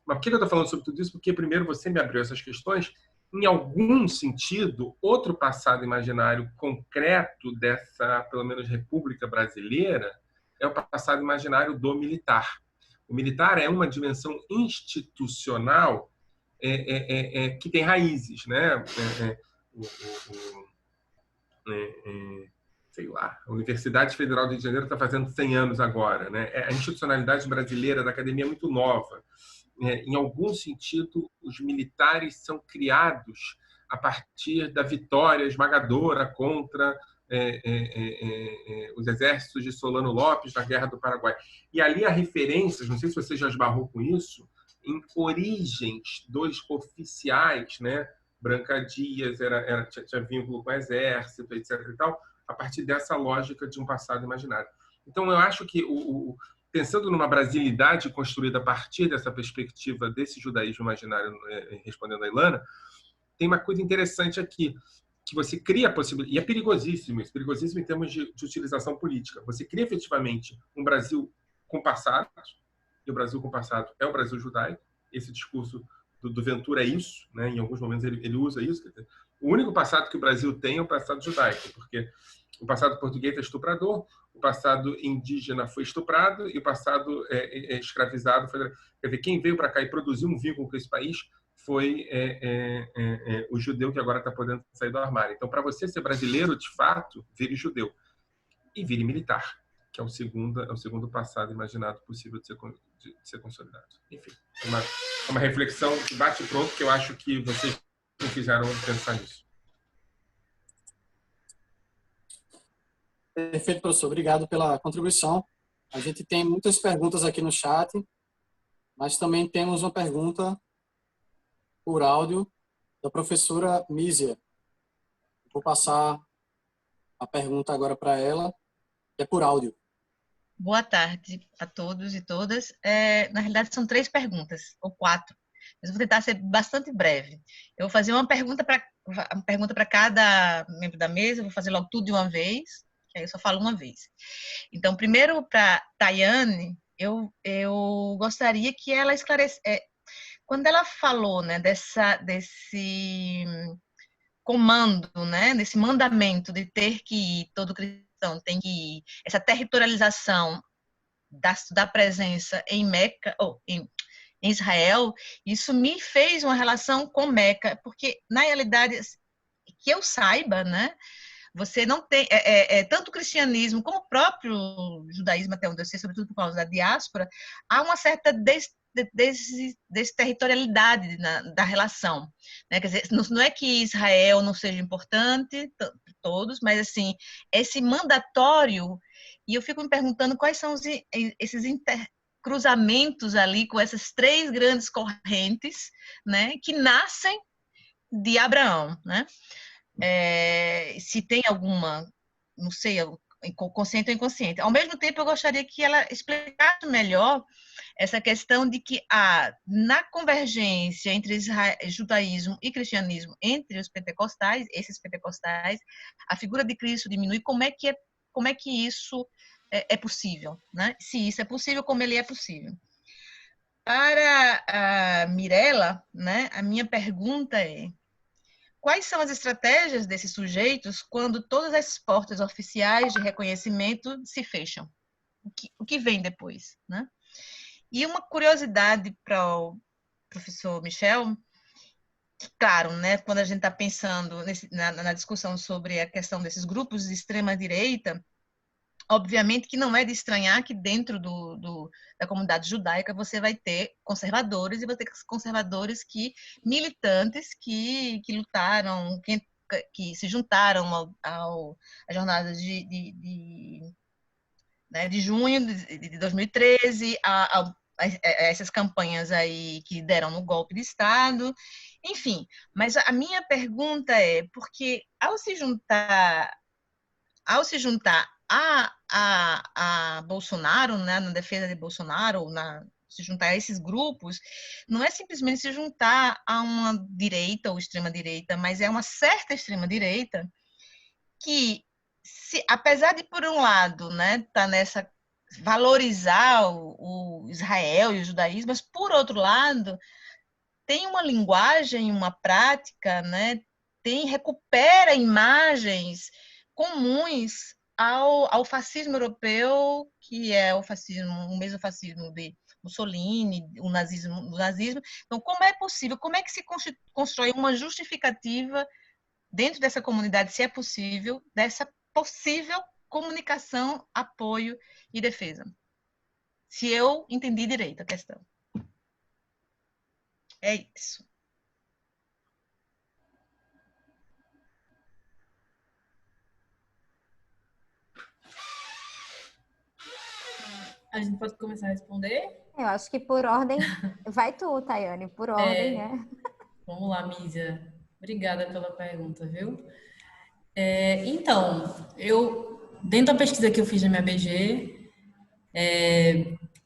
Mas por que eu estou falando sobre tudo isso? Porque primeiro você me abriu essas questões. Em algum sentido, outro passado imaginário concreto dessa, pelo menos, República Brasileira é o passado imaginário do militar. O militar é uma dimensão institucional que tem raízes, né? Sei lá, a Universidade Federal do Rio de Janeiro está fazendo 100 anos agora, né? A institucionalidade brasileira da academia é muito nova. Em algum sentido, os militares são criados a partir da vitória esmagadora contra os exércitos de Solano Lopes na Guerra do Paraguai. E ali há referências, não sei se você já esbarrou com isso, em origens dos oficiais, né? Branca Dias tinha vínculo com o exército, etc. e tal, a partir dessa lógica de um passado imaginário. Então, eu acho que pensando numa brasilidade construída a partir dessa perspectiva desse judaísmo imaginário, respondendo a Ilana, tem uma coisa interessante aqui, que você cria a possibilidade, e é perigosíssimo isso, perigosíssimo em termos de utilização política. Você cria efetivamente um Brasil com passado, e o Brasil com passado é o Brasil judaico. Esse discurso do Ventura é isso, né? Em alguns momentos ele usa isso. O único passado que o Brasil tem é o passado judaico, porque o passado português é estuprador, o passado indígena foi estuprado e o passado escravizado foi... Quer dizer, quem veio para cá e produziu um vínculo com esse país foi o judeu que agora está podendo sair do armário. Então, para você ser brasileiro, de fato, vire judeu e vire militar, que é o segundo passado imaginado possível de ser consolidado. Enfim, uma reflexão que bate pronto, que eu acho que vocês me fizeram pensar nisso. Perfeito, professor. Obrigado pela contribuição. A gente tem muitas perguntas aqui no chat, mas também temos uma pergunta por áudio da professora Mísia. Vou passar a pergunta agora para ela, que é por áudio. Boa tarde a todos e todas. Na realidade, são 3 perguntas, ou 4. Mas eu vou tentar ser bastante breve. Eu vou fazer uma pergunta para cada membro da mesa, vou fazer logo tudo de uma vez, que aí eu só falo uma vez. Então, primeiro, para Tayane, eu gostaria que ela esclarecesse... Quando ela falou, né, desse comando, né, desse mandamento de ter que ir, todo cristão tem que ir, essa territorialização da presença em Meca, ou em Israel, isso me fez uma relação com Meca, porque, na realidade, que eu saiba, né, você não tem, tanto o cristianismo como o próprio judaísmo, até onde eu sei, sobretudo por causa da diáspora, há uma certa desse territorialidade da relação, né? Quer dizer, não é que Israel não seja importante, todos, mas assim, esse mandatório, e eu fico me perguntando quais são esses cruzamentos ali com essas três grandes correntes, né, que nascem de Abraão, né? Se tem alguma, não sei, consciente ou inconsciente. Ao mesmo tempo, eu gostaria que ela explicasse melhor essa questão de que na convergência entre judaísmo e cristianismo, entre os pentecostais, esses pentecostais, a figura de Cristo diminui. Como é que isso é possível, né? Se isso é possível, como ele é possível? Para a Mirella, né, a minha pergunta é: quais são as estratégias desses sujeitos quando todas as portas oficiais de reconhecimento se fecham? O que vem depois, né? E uma curiosidade para o professor Michel, claro, né, quando a gente está pensando na discussão sobre a questão desses grupos de extrema-direita, obviamente que não é de estranhar que dentro da comunidade judaica você vai ter conservadores e vai ter conservadores militantes que lutaram, que se juntaram às jornadas né, de junho de 2013, a essas campanhas aí que deram no golpe de Estado, enfim. Mas a minha pergunta é, porque ao se juntar a Bolsonaro, né, na defesa de Bolsonaro, ou se juntar a esses grupos, não é simplesmente se juntar a uma direita ou extrema-direita, mas é uma certa extrema-direita que, apesar de, por um lado, né, tá nessa valorizar o Israel e o judaísmo, mas, por outro lado, tem uma linguagem, uma prática, né, recupera imagens comuns ao fascismo europeu, que é o mesmo fascismo de Mussolini, o nazismo. Então, como é possível, como é que se constrói uma justificativa dentro dessa comunidade, se é possível, dessa possível comunicação, apoio e defesa? Se eu entendi direito a questão. É isso. A gente pode começar a responder? Eu acho que por ordem... Vai tu, Tayane, por ordem, né? Vamos lá, Mísia. Obrigada pela pergunta, viu? Então, dentro da pesquisa que eu fiz na minha BG,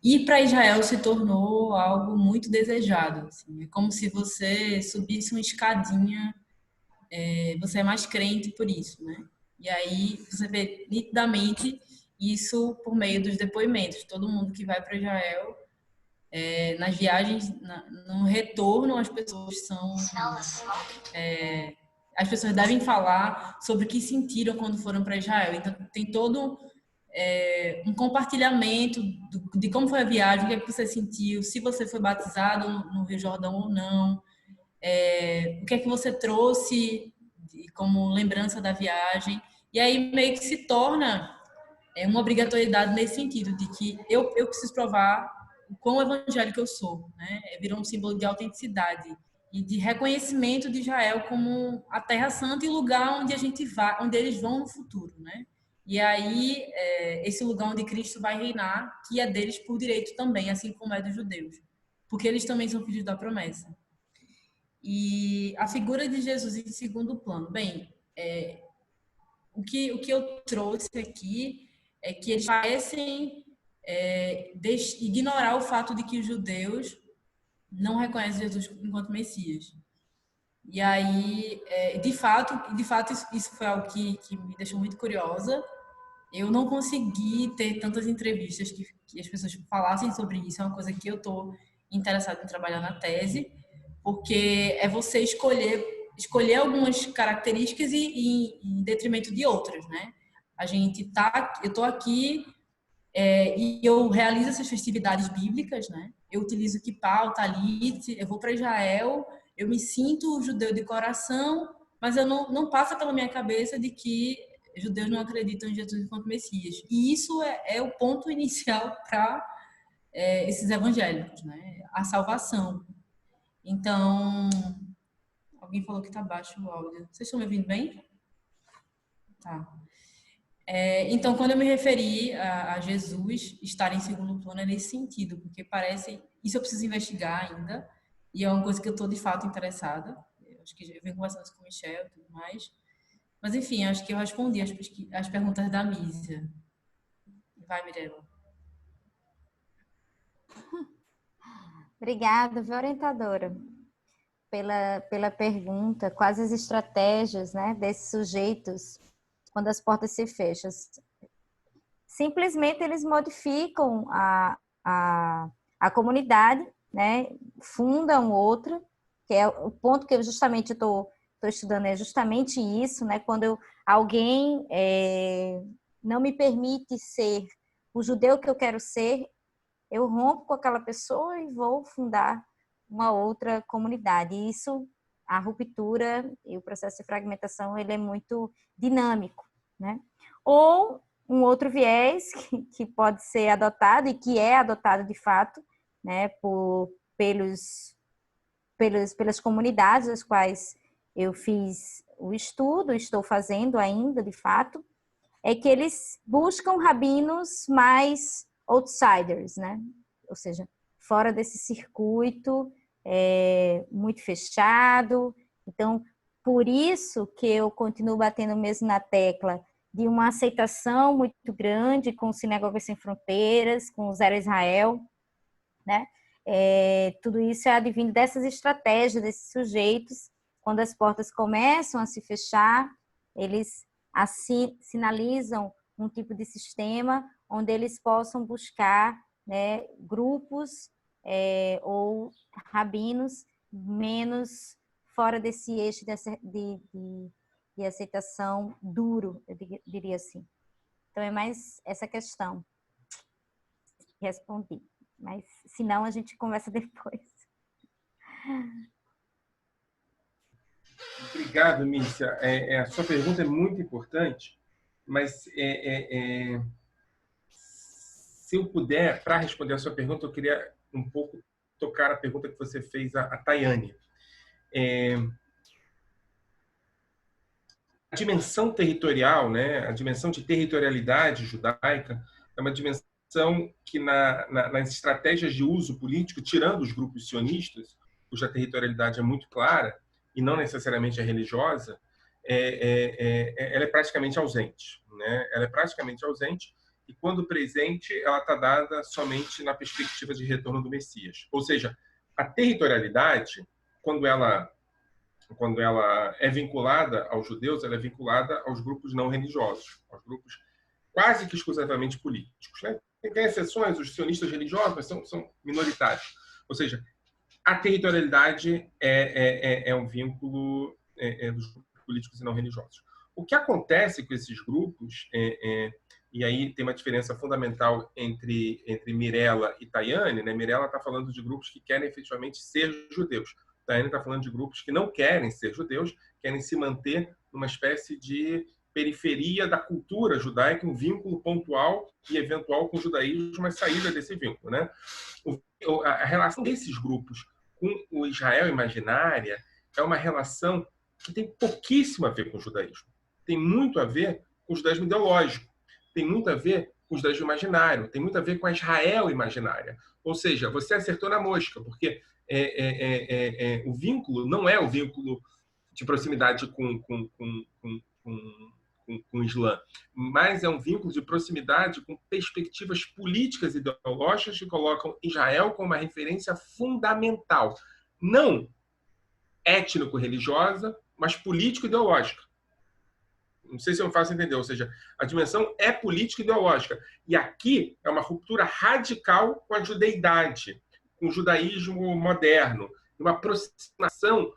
ir para Israel se tornou algo muito desejado. Assim. É como se você subisse uma escadinha, você é mais crente por isso, né? E aí você vê nitidamente isso por meio dos depoimentos. Todo mundo que vai para Israel, nas viagens, no retorno, as pessoas são... as pessoas devem falar sobre o que sentiram quando foram para Israel. Então, tem todo um compartilhamento de como foi a viagem, o que é que você sentiu, se você foi batizado no Rio Jordão ou não, o que é que você trouxe como lembrança da viagem. E aí meio que se torna uma obrigatoriedade nesse sentido, de que eu preciso provar o quão evangélico eu sou, né? Virou um símbolo de autenticidade e de reconhecimento de Israel como a Terra Santa e lugar onde a gente vai, onde eles vão no futuro, né? E aí esse lugar onde Cristo vai reinar, que é deles por direito também, assim como é dos judeus, porque eles também são filhos da promessa. E a figura de Jesus em segundo plano, bem, o que eu trouxe aqui é que eles parecem ignorar o fato de que os judeus não reconhecem Jesus enquanto Messias. E aí, de fato isso foi algo que me deixou muito curiosa. Eu não consegui ter tantas entrevistas que as pessoas falassem sobre isso. É uma coisa que eu estou interessada em trabalhar na tese, porque é você escolher algumas características e em detrimento de outras, né? Eu estou aqui e eu realizo essas festividades bíblicas, né? Eu utilizo kippah, o talit, eu vou para Israel, eu me sinto judeu de coração, mas eu não passa pela minha cabeça de que judeus não acreditam em Jesus enquanto Messias. E isso é o ponto inicial para esses evangélicos, né? A salvação. Então, alguém falou que está baixo o áudio. Vocês estão me ouvindo bem? Tá. Então, quando eu me referi a Jesus estar em segundo plano, é nesse sentido, porque parece... Isso eu preciso investigar ainda, e é uma coisa que eu estou, de fato, interessada. Eu acho que eu venho conversando isso com o Michel e tudo mais. Mas, enfim, acho que eu respondi as perguntas da Mísia. Vai, Mirella. Obrigada, viu, orientadora, pela pergunta. Quais as estratégias, né, desses sujeitos quando as portas se fecham? Simplesmente eles modificam a comunidade, né, fundam outra, que é o ponto que eu justamente estou estudando, é justamente isso, né, quando alguém não me permite ser o judeu que eu quero ser, eu rompo com aquela pessoa e vou fundar uma outra comunidade. E isso, a ruptura e o processo de fragmentação, ele é muito dinâmico, né? Ou um outro viés que pode ser adotado e que é adotado de fato, né, pelas comunidades as quais eu fiz o estudo, estou fazendo ainda de fato, é que eles buscam rabinos mais outsiders, né? Ou seja, fora desse circuito muito fechado. Então, por isso que eu continuo batendo mesmo na tecla de uma aceitação muito grande com Sinagogas Sem Fronteiras, com o Zero Israel, né? Tudo isso é advindo dessas estratégias, desses sujeitos, quando as portas começam a se fechar, eles assim sinalizam um tipo de sistema onde eles possam buscar, né, grupos ou rabinos menos fora desse eixo de aceitação duro, eu diria assim. Então é mais essa questão. Respondi, mas se não a gente conversa depois. Obrigado, Mícia. A sua pergunta é muito importante, mas se eu puder, para responder a sua pergunta, eu queria um pouco tocar a pergunta que você fez a Tayane. A dimensão territorial, né, a dimensão de territorialidade judaica, é uma dimensão que nas estratégias de uso político, tirando os grupos sionistas, cuja territorialidade é muito clara, e não necessariamente é religiosa, ela é praticamente ausente. Né? Ela é praticamente ausente, e quando presente, ela está dada somente na perspectiva de retorno do Messias. Ou seja, a territorialidade, quando ela é vinculada aos judeus, ela é vinculada aos grupos não religiosos, aos grupos quase que exclusivamente políticos. Né? Tem exceções, os sionistas religiosos, mas são minoritários. Ou seja, a territorialidade é um vínculo dos grupos políticos e não religiosos. O que acontece com esses grupos, e aí tem uma diferença fundamental entre Mirella e Tayane, né? Mirella está falando de grupos que querem efetivamente ser judeus. Tayane está falando de grupos que não querem ser judeus, querem se manter numa espécie de periferia da cultura judaica, um vínculo pontual e eventual com o judaísmo, mas saída desse vínculo. Né? A relação desses grupos com o Israel imaginária é uma relação que tem pouquíssimo a ver com o judaísmo. Tem muito a ver com o judaísmo ideológico, tem muito a ver com o judaísmo imaginário, tem muito a ver com a Israel imaginária. Ou seja, você acertou na mosca, porque o vínculo não é o vínculo de proximidade com o Islã, mas é um vínculo de proximidade com perspectivas políticas e ideológicas que colocam Israel como uma referência fundamental, não étnico-religiosa, mas político-ideológica. Não sei se eu me faço entender, ou seja, a dimensão é político-ideológica. E aqui é uma ruptura radical com a judeidade, com o judaísmo moderno, uma aproximação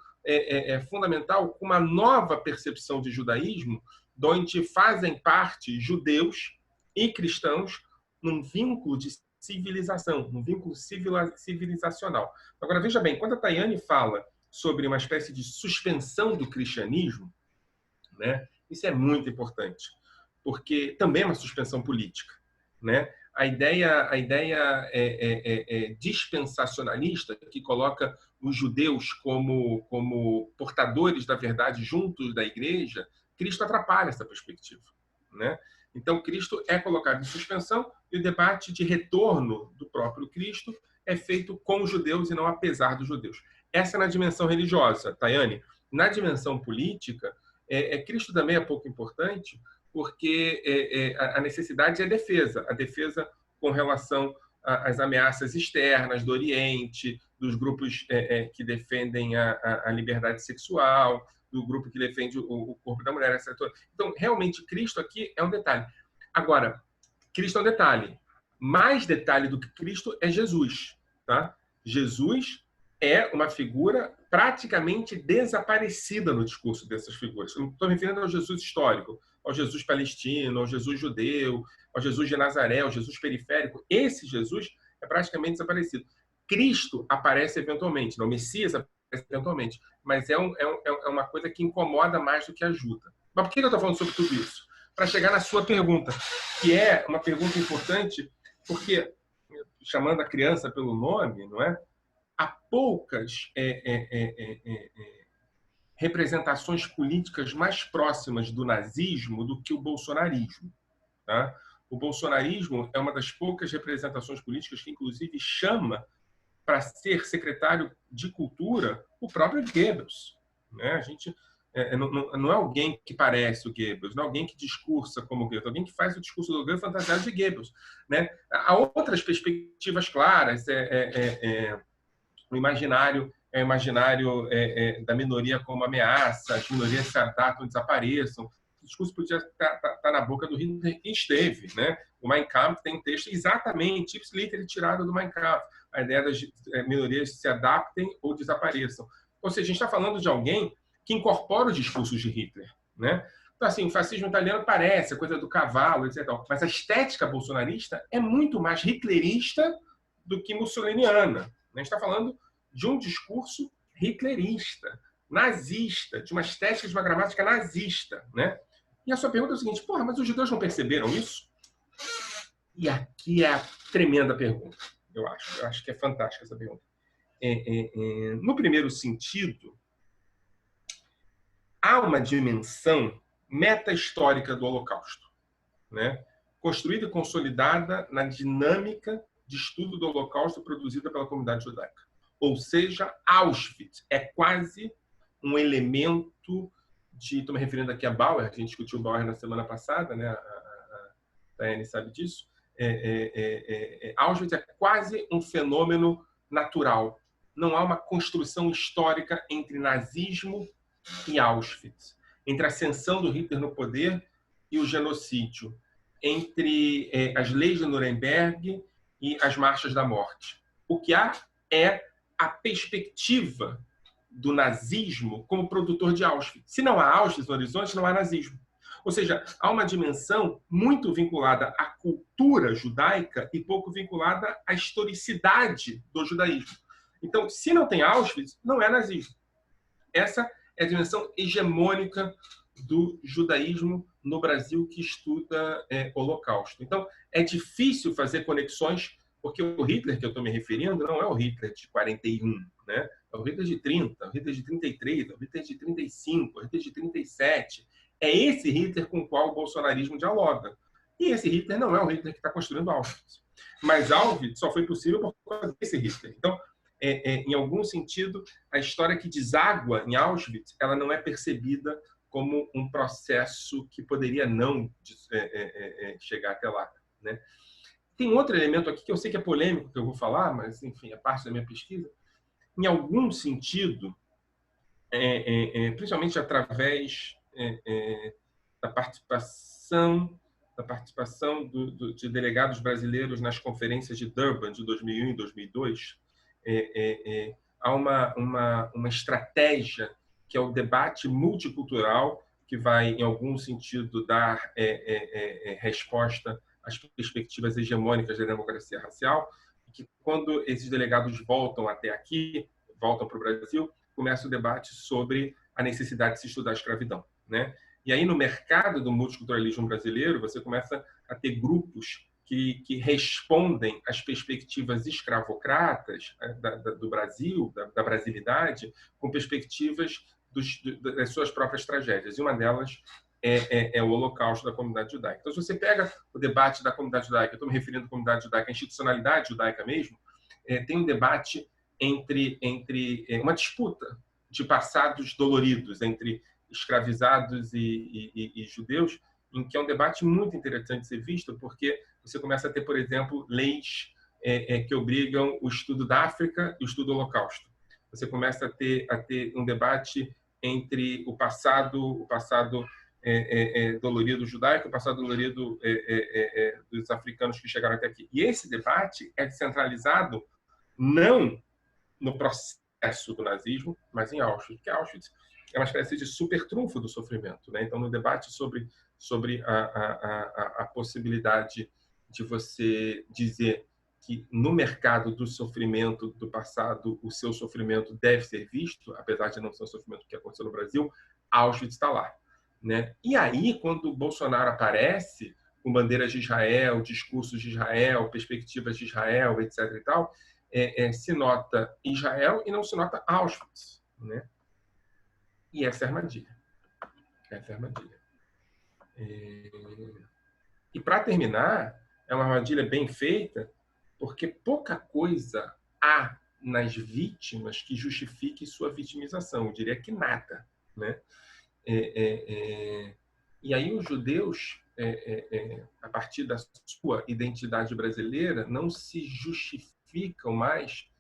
fundamental com uma nova percepção de judaísmo, onde fazem parte judeus e cristãos num vínculo de civilização, num vínculo civilizacional. Agora, veja bem, quando a Tayane fala sobre uma espécie de suspensão do cristianismo, né, isso é muito importante, porque também é uma suspensão política. Né? a ideia dispensacionalista, que coloca os judeus como portadores da verdade juntos da igreja, Cristo atrapalha essa perspectiva, né? Então, Cristo é colocado em suspensão e o debate de retorno do próprio Cristo é feito com os judeus e não apesar dos judeus. Essa é na dimensão religiosa, Tayane. Na dimensão política, Cristo também é pouco importante, porque a necessidade é a defesa com relação às ameaças externas do Oriente, dos grupos que defendem a liberdade sexual, do grupo que defende o corpo da mulher, etc. Então, realmente, Cristo aqui é um detalhe. Agora, Cristo é um detalhe. Mais detalhe do que Cristo é Jesus. Tá? Jesus é uma figura praticamente desaparecida no discurso dessas figuras. Eu não estou me referindo ao Jesus histórico, ao Jesus palestino, ao Jesus judeu, ao Jesus de Nazaré, ao Jesus periférico. Esse Jesus é praticamente desaparecido. Cristo aparece eventualmente, não, o Messias aparece eventualmente, mas é uma coisa que incomoda mais do que ajuda. Mas por que eu estou falando sobre tudo isso? Para chegar na sua pergunta, que é uma pergunta importante, porque, chamando a criança pelo nome, não é? Há poucas representações políticas mais próximas do nazismo do que o bolsonarismo. Tá? O bolsonarismo é uma das poucas representações políticas que, inclusive, chama para ser secretário de cultura o próprio Goebbels. Né? A gente não é alguém que parece o Goebbels, não é alguém que discursa como o Goebbels, é alguém que faz o discurso do Goebbels fantasiado de Goebbels. Né? Há outras perspectivas claras, o imaginário da minoria como ameaça, as minorias se adaptam, desapareçam. O discurso podia estar na boca do Hitler, e esteve. Né? O Mein Kampf tem um texto exatamente, ipsis tirado do Mein Kampf, a ideia das minorias se adaptem ou desapareçam. Ou seja, a gente está falando de alguém que incorpora os discursos de Hitler. Né? Então, assim, o fascismo italiano parece a coisa do cavalo, etc. Mas a estética bolsonarista é muito mais hitlerista do que mussoliniana. A gente está falando de um discurso hitlerista, nazista, de uma estética, de uma gramática nazista. Né? E a sua pergunta é o seguinte, porra, mas os judeus não perceberam isso? E aqui é a tremenda pergunta, eu acho. Eu acho que é fantástica essa pergunta. No primeiro sentido, há uma dimensão meta-histórica do Holocausto, né? Construída e consolidada na dinâmica de estudo do Holocausto produzida pela comunidade judaica. Ou seja, Auschwitz é quase um elemento de... Estou me referindo aqui a Bauer, a gente discutiu o Bauer na semana passada, né? A Tayane sabe disso. Auschwitz é quase um fenômeno natural. Não há uma construção histórica entre nazismo e Auschwitz, entre a ascensão do Hitler no poder e o genocídio, entre as leis de Nuremberg e as marchas da morte. O que há é a perspectiva do nazismo como produtor de Auschwitz. Se não há Auschwitz no horizonte, não há nazismo. Ou seja, há uma dimensão muito vinculada à cultura judaica e pouco vinculada à historicidade do judaísmo. Então, se não tem Auschwitz, não é nazismo. Essa é a dimensão hegemônica do judaísmo no Brasil que estuda Holocausto. Então, é difícil fazer conexões, porque o Hitler que eu estou me referindo não é o Hitler de 41, né? É o Hitler de 30, o Hitler de 33, o Hitler de 35, o Hitler de 37. É esse Hitler com o qual o bolsonarismo dialoga. E esse Hitler não é o Hitler que está construindo Auschwitz. Mas Auschwitz só foi possível por causa desse Hitler. Então, em algum sentido, a história que deságua em Auschwitz, ela não é percebida como um processo que poderia não chegar até lá. Né? Tem um outro elemento aqui que eu sei que é polêmico, que eu vou falar, mas, enfim, é parte da minha pesquisa. Em algum sentido, principalmente através da participação de delegados brasileiros nas conferências de Durban de 2001 e 2002, há uma estratégia que é o debate multicultural, que vai, em algum sentido, dar resposta às perspectivas hegemônicas da democracia racial, e que, quando esses delegados voltam até aqui, voltam para o Brasil, começa o debate sobre a necessidade de se estudar a escravidão. Né? E aí, no mercado do multiculturalismo brasileiro, você começa a ter grupos que respondem às perspectivas escravocratas do Brasil, da brasilidade, com perspectivas das suas próprias tragédias. E uma delas é o Holocausto da comunidade judaica. Então, se você pega o debate da comunidade judaica, eu estou me referindo à comunidade judaica, à institucionalidade judaica mesmo, tem um debate entre uma disputa de passados doloridos entre escravizados e judeus, em que é um debate muito interessante de ser visto, porque você começa a ter, por exemplo, leis que obrigam o estudo da África e o estudo do Holocausto. Você começa a ter um debate entre o passado dolorido judaico, o passado dolorido dos africanos que chegaram até aqui. E esse debate é centralizado não no processo do nazismo, mas em Auschwitz, porque Auschwitz é uma espécie de super trunfo do sofrimento, né? Então, no debate sobre a possibilidade de você dizer que no mercado do sofrimento do passado, o seu sofrimento deve ser visto, apesar de não ser um sofrimento que aconteceu no Brasil, Auschwitz está lá, né? E aí, quando o Bolsonaro aparece com bandeiras de Israel, discursos de Israel, perspectivas de Israel, etc. e tal, se nota Israel e não se nota Auschwitz, né? E essa é a armadilha. Essa é a armadilha. E para terminar, é uma armadilha bem feita, porque pouca coisa há nas vítimas que justifique sua vitimização. Eu diria que nada, né? E aí os judeus, a partir da sua identidade brasileira, não se justificam mais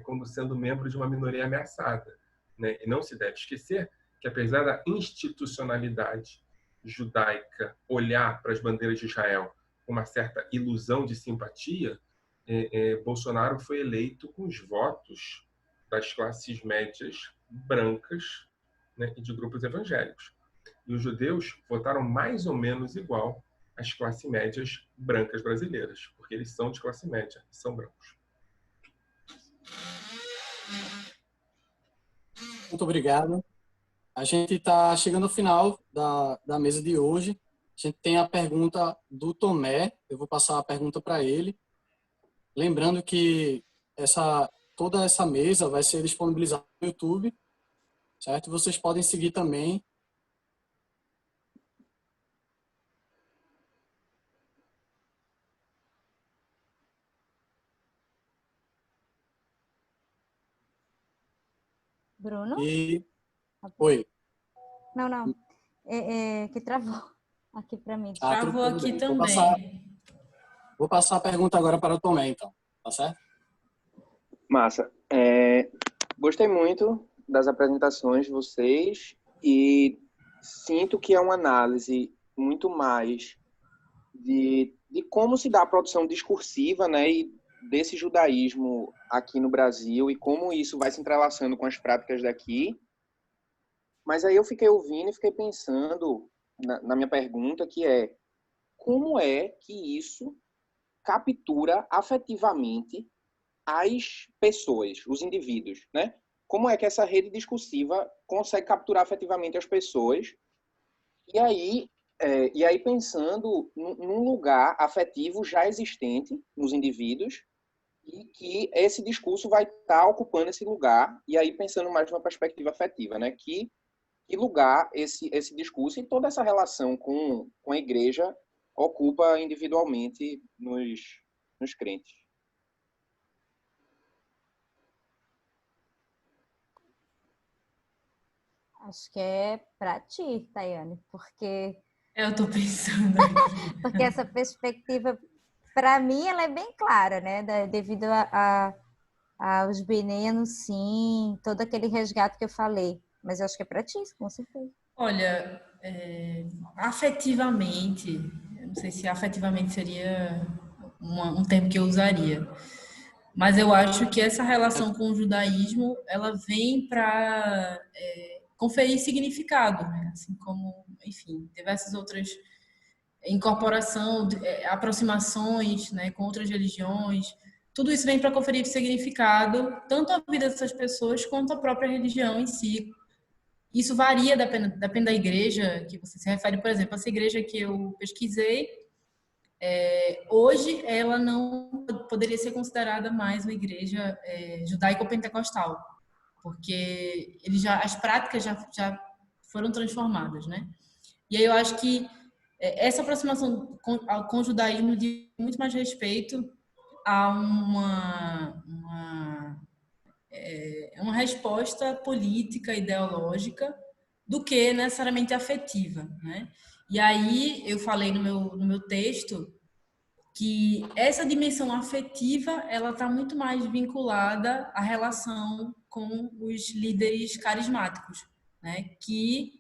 como sendo membros de uma minoria ameaçada, né? E não se deve esquecer que, apesar da institucionalidade judaica olhar para as bandeiras de Israel com uma certa ilusão de simpatia, Bolsonaro foi eleito com os votos das classes médias brancas, né, e de grupos evangélicos. E os judeus votaram mais ou menos igual às classes médias brancas brasileiras, porque eles são de classe média, são brancos. Muito obrigado. A gente está chegando ao final da mesa de hoje. A gente tem a pergunta do Tomé. Eu vou passar a pergunta para ele. Lembrando que toda essa mesa vai ser disponibilizada no YouTube, certo? Vocês podem seguir também. Bruno? Oi. Não. Que travou aqui para mim. Travou aqui também. Vou passar a pergunta agora para o Tomé, então. Tá certo? Massa. Gostei muito das apresentações de vocês e sinto que é uma análise muito mais de como se dá a produção discursiva, né, e desse judaísmo aqui no Brasil e como isso vai se entrelaçando com as práticas daqui. Mas aí eu fiquei ouvindo e fiquei pensando na minha pergunta, que é como é que isso captura afetivamente as pessoas, os indivíduos, né? Como é que essa rede discursiva consegue capturar afetivamente as pessoas? E aí pensando num lugar afetivo já existente nos indivíduos e que esse discurso vai estar ocupando esse lugar, e aí pensando mais numa perspectiva afetiva, né? Que lugar esse discurso e toda essa relação com a igreja ocupa individualmente nos crentes. Acho que é para ti, Tayane, porque Eu estou pensando. porque essa perspectiva, para mim, ela é bem clara, né? Devido aos venenos, sim, todo aquele resgate que eu falei. Mas eu acho que é para ti, com certeza. Olha, afetivamente, eu não sei se afetivamente seria um termo que eu usaria, mas eu acho que essa relação com o judaísmo, ela vem para conferir significado, né? Assim como, enfim, diversas outras incorporação, aproximações, né, com outras religiões. Tudo isso vem para conferir significado tanto à vida dessas pessoas quanto à própria religião em si. Isso varia, depende da igreja que você se refere. Por exemplo, essa igreja que eu pesquisei, hoje ela não poderia ser considerada mais uma igreja judaico-pentecostal, porque as práticas já foram transformadas, né? E aí eu acho que essa aproximação com o judaísmo diz muito mais respeito a uma resposta política, ideológica, do que necessariamente afetiva, né? E aí eu falei no meu texto que essa dimensão afetiva ela está muito mais vinculada à relação com os líderes carismáticos, né? Que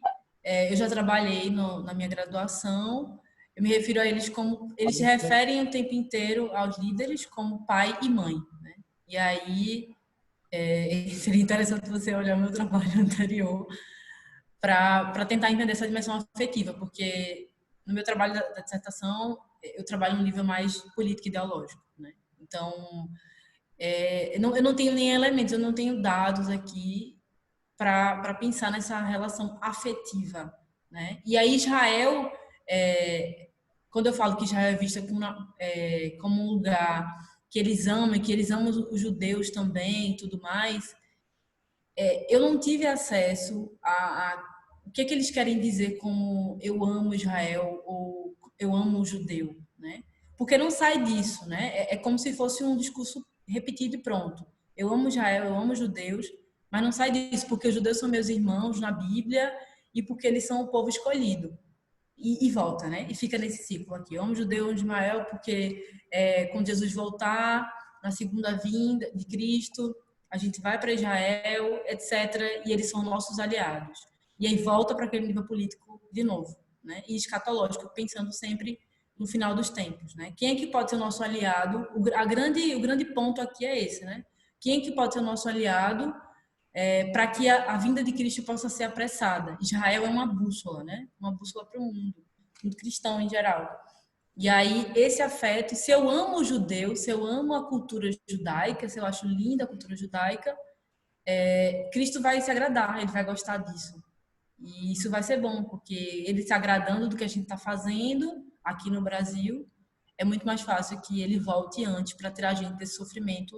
eu já trabalhei na minha graduação. Eu me refiro a eles como eles se referem o tempo inteiro aos líderes como pai e mãe, né? E aí seria interessante você olhar o meu trabalho anterior para tentar entender essa dimensão afetiva, porque no meu trabalho da dissertação eu trabalho num nível mais político e ideológico, né? Então, eu não tenho nem elementos, eu não tenho dados aqui para pensar nessa relação afetiva, né? E aí Israel, quando eu falo que Israel é vista como um lugar que eles amam e que eles amam os judeus também e tudo mais, eu não tive acesso a o que eles querem dizer como eu amo Israel ou eu amo o judeu, né? Porque não sai disso, né? É como se fosse um discurso repetido e pronto. Eu amo Israel, eu amo os judeus, mas não sai disso porque os judeus são meus irmãos na Bíblia e porque eles são o povo escolhido. E volta, né? E fica nesse ciclo aqui. Eu amo judeu, amo Ismael, porque quando Jesus voltar, na segunda vinda de Cristo, a gente vai para Israel, etc. E eles são nossos aliados. E aí volta para aquele nível político de novo, né? E escatológico, pensando sempre no final dos tempos, né? Quem é que pode ser o nosso aliado? O grande ponto aqui é esse, né? Quem é que pode ser o nosso aliado para que a vinda de Cristo possa ser apressada? Israel é uma bússola, né? Uma bússola para o mundo cristão em geral. E aí, esse afeto, se eu amo o judeu, se eu amo a cultura judaica, se eu acho linda a cultura judaica, Cristo vai se agradar, ele vai gostar disso. E isso vai ser bom, porque ele se agradando do que a gente está fazendo aqui no Brasil, é muito mais fácil que ele volte antes para tirar a gente desse sofrimento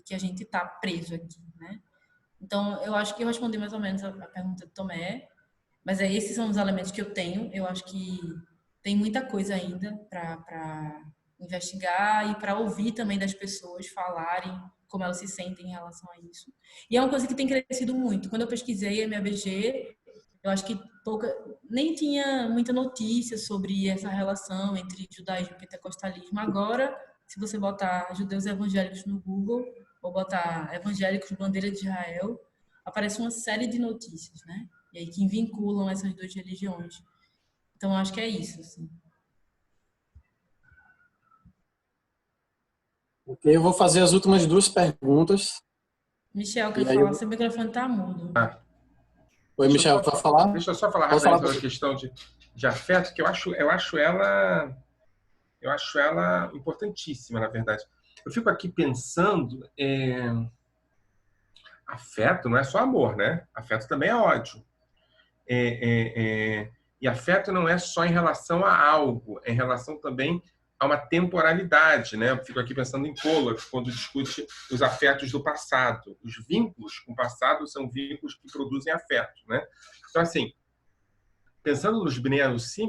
que a gente está preso aqui, né? Então, eu acho que eu respondi mais ou menos a pergunta de Tomé, mas esses são os elementos que eu tenho. Eu acho que tem muita coisa ainda para investigar e para ouvir também das pessoas falarem como elas se sentem em relação a isso. E é uma coisa que tem crescido muito. Quando eu pesquisei a MABG, eu acho que nem tinha muita notícia sobre essa relação entre judaísmo e pentecostalismo. Agora, se você botar judeus evangélicos no Google, ou botar evangélicos bandeira de Israel, aparece uma série de notícias, né? E aí que vinculam essas duas religiões. Então, acho que é isso, assim. Ok, eu vou fazer as últimas duas perguntas. Michel, quer falar? Seu microfone está mudo. Oi, Michel, vai falar? Deixa eu só falar Pode rapidamente falar. sobre a questão de afeto, que eu acho ela importantíssima, na verdade. Eu fico aqui pensando, afeto não é só amor, né? Afeto também é ódio. E afeto não é só em relação a algo, é em relação também a uma temporalidade, né? Eu fico aqui pensando em Pollock, quando discute os afetos do passado. Os vínculos com o passado são vínculos que produzem afeto, né? Então, assim, pensando nos Bnei Anusim,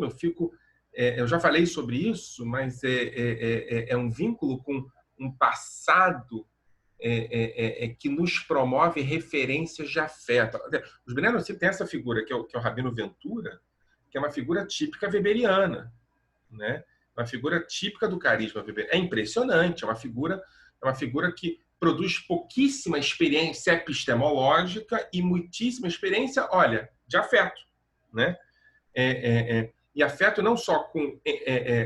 eu já falei sobre isso, mas é um vínculo com um passado que nos promove referências de afeto. Os Bnei Anusim têm essa figura, que é o Rabino Ventura, que é uma figura típica weberiana, né? Uma figura típica do carisma weberiano. É impressionante, é uma figura que produz pouquíssima experiência epistemológica e muitíssima experiência, olha, de afeto, né? E afeto não só com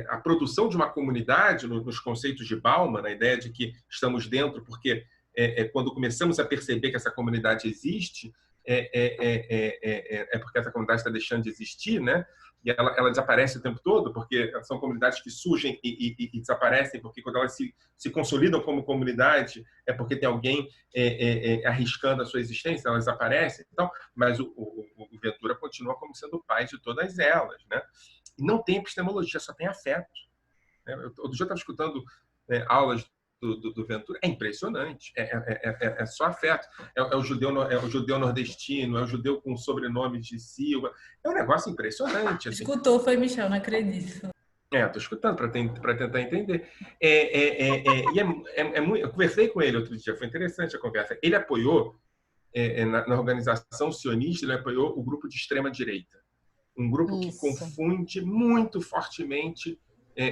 a produção de uma comunidade, nos conceitos de Bauman, na ideia de que estamos dentro porque quando começamos a perceber que essa comunidade existe, porque essa comunidade está deixando de existir, né? E ela desaparece o tempo todo, porque são comunidades que surgem e desaparecem, porque quando elas se consolidam como comunidade, é porque tem alguém arriscando a sua existência, elas desaparecem. Então, mas o Ventura continua como sendo o pai de todas elas, né? E não tem epistemologia, só tem afeto. Outro dia eu estava escutando aulas do Ventura, é impressionante, é só afeto. É o judeu nordestino, é o judeu com sobrenome de Silva, é um negócio impressionante. Assim. Escutou, foi Michel, não acredito. Estou escutando para tentar entender. Eu conversei com ele outro dia, foi interessante a conversa. Ele apoiou, na organização sionista, ele apoiou o grupo de extrema-direita. Um grupo que confunde muito fortemente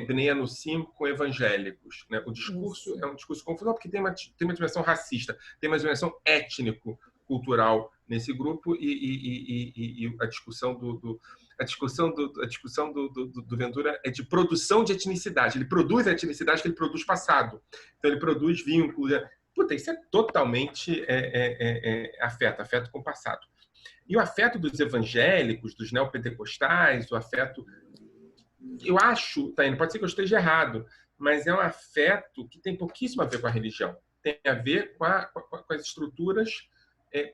Bnei Anussim com evangélicos. Né? O discurso é um discurso confuso porque tem uma dimensão racista, tem uma dimensão étnico-cultural nesse grupo e a discussão do Ventura é de produção de etnicidade. Ele produz a etnicidade que ele produz passado. Então, ele produz vínculos. Isso é totalmente afeto com o passado. E o afeto dos evangélicos, dos neopentecostais, o afeto... Eu acho, Taine, pode ser que eu esteja errado, mas é um afeto que tem pouquíssimo a ver com a religião. Tem a ver com as estruturas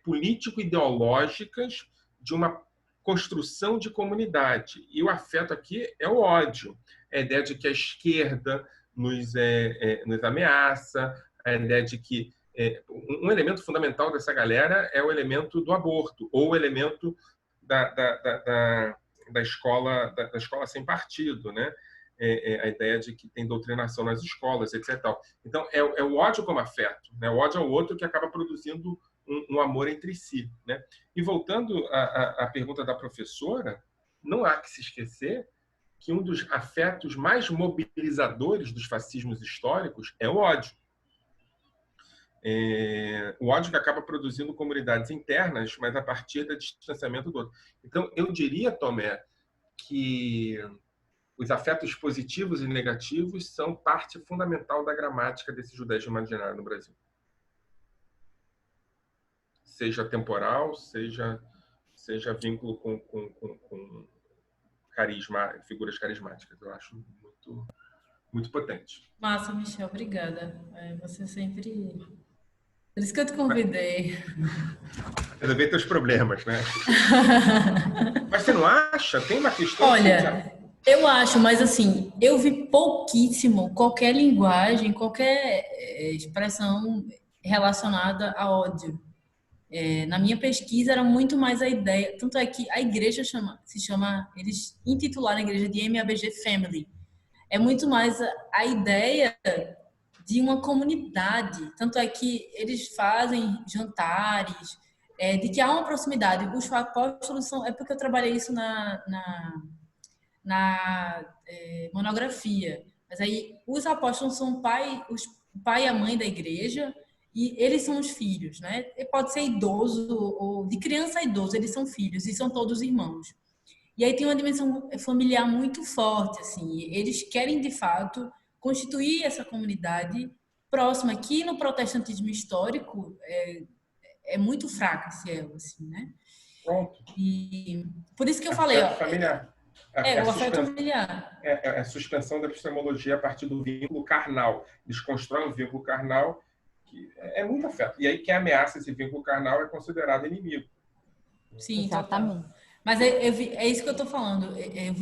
político-ideológicas de uma construção de comunidade. E o afeto aqui é o ódio. É a ideia de que a esquerda nos ameaça, a ideia de que um elemento fundamental dessa galera é o elemento do aborto, ou o elemento da escola sem partido, né? A ideia de que tem doutrinação nas escolas, etc. Então, é o ódio como afeto, né? O ódio ao outro que acaba produzindo um amor entre si, né? E voltando à pergunta da professora, não há que se esquecer que um dos afetos mais mobilizadores dos fascismos históricos é o ódio. O ódio que acaba produzindo comunidades internas, mas a partir do distanciamento do outro. Então, eu diria, Tomé, que os afetos positivos e negativos são parte fundamental da gramática desse judaísmo imaginário no Brasil. Seja temporal, seja vínculo com figuras carismáticas. Eu acho muito, muito potente. Massa, Michel, obrigada. Você sempre... Por isso que eu te convidei. Resolver teus problemas, né? Mas você não acha? Tem uma questão... Olha, eu acho, mas assim, eu vi pouquíssimo qualquer linguagem, qualquer expressão relacionada a ódio. Na minha pesquisa era muito mais a ideia, tanto é que a igreja se chama, eles intitularam a igreja de MABG Family. É muito mais a ideia de uma comunidade, tanto é que eles fazem jantares, de que há uma proximidade. Os apóstolos são, porque eu trabalhei isso na monografia, mas aí os apóstolos são o pai e a mãe da igreja, e eles são os filhos, né? Pode ser idoso ou de criança a idoso, eles são filhos e são todos irmãos. E aí tem uma dimensão familiar muito forte, assim. Eles querem de fato constituir essa comunidade próxima, que no protestantismo histórico é muito fraca esse elo, assim, né? Pronto. E por isso que eu falei, ó, familiar. O afeto familiar. É a suspensão da epistemologia a partir do vínculo carnal. Eles constroem um vínculo carnal que é muito afeto. E aí quem ameaça esse vínculo carnal é considerado inimigo. Sim, exatamente. Mas é isso que eu estou falando. Eu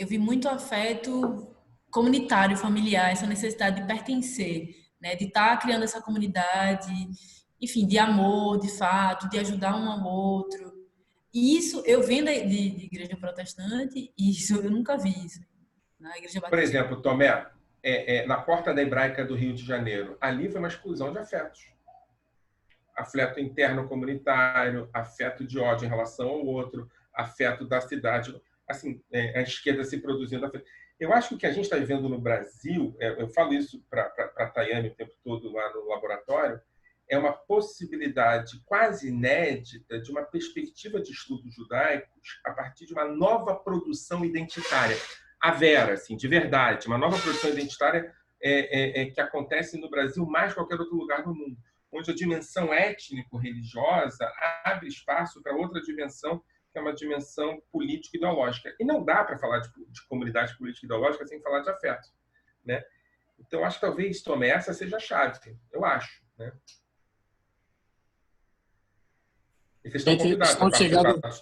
vi muito afeto comunitário, familiar, essa necessidade de pertencer, né? De estar criando essa comunidade, enfim, de amor, de fato, de ajudar um ao outro. E isso, eu venho de igreja protestante, e isso eu nunca vi isso na igreja batista. Por exemplo, Tomé, na Porta da Hebraica do Rio de Janeiro, ali foi uma explosão de afetos. Afeto interno comunitário, afeto de ódio em relação ao outro, afeto da cidade, assim, a esquerda se produzindo afeto. Eu acho que o que a gente está vivendo no Brasil, eu falo isso para a Tayane o tempo todo lá no laboratório, é uma possibilidade quase inédita de uma perspectiva de estudos judaicos a partir de uma nova produção identitária. A vera, assim, de verdade, uma nova produção identitária que acontece no Brasil mais que qualquer outro lugar do mundo, onde a dimensão étnico-religiosa abre espaço para outra dimensão, que é uma dimensão político-ideológica. E não dá para falar de comunidade político-ideológica sem falar de afeto, né? Então, acho que talvez, Tomé, essa seja a chave. Eu acho, né? E vocês estão convidados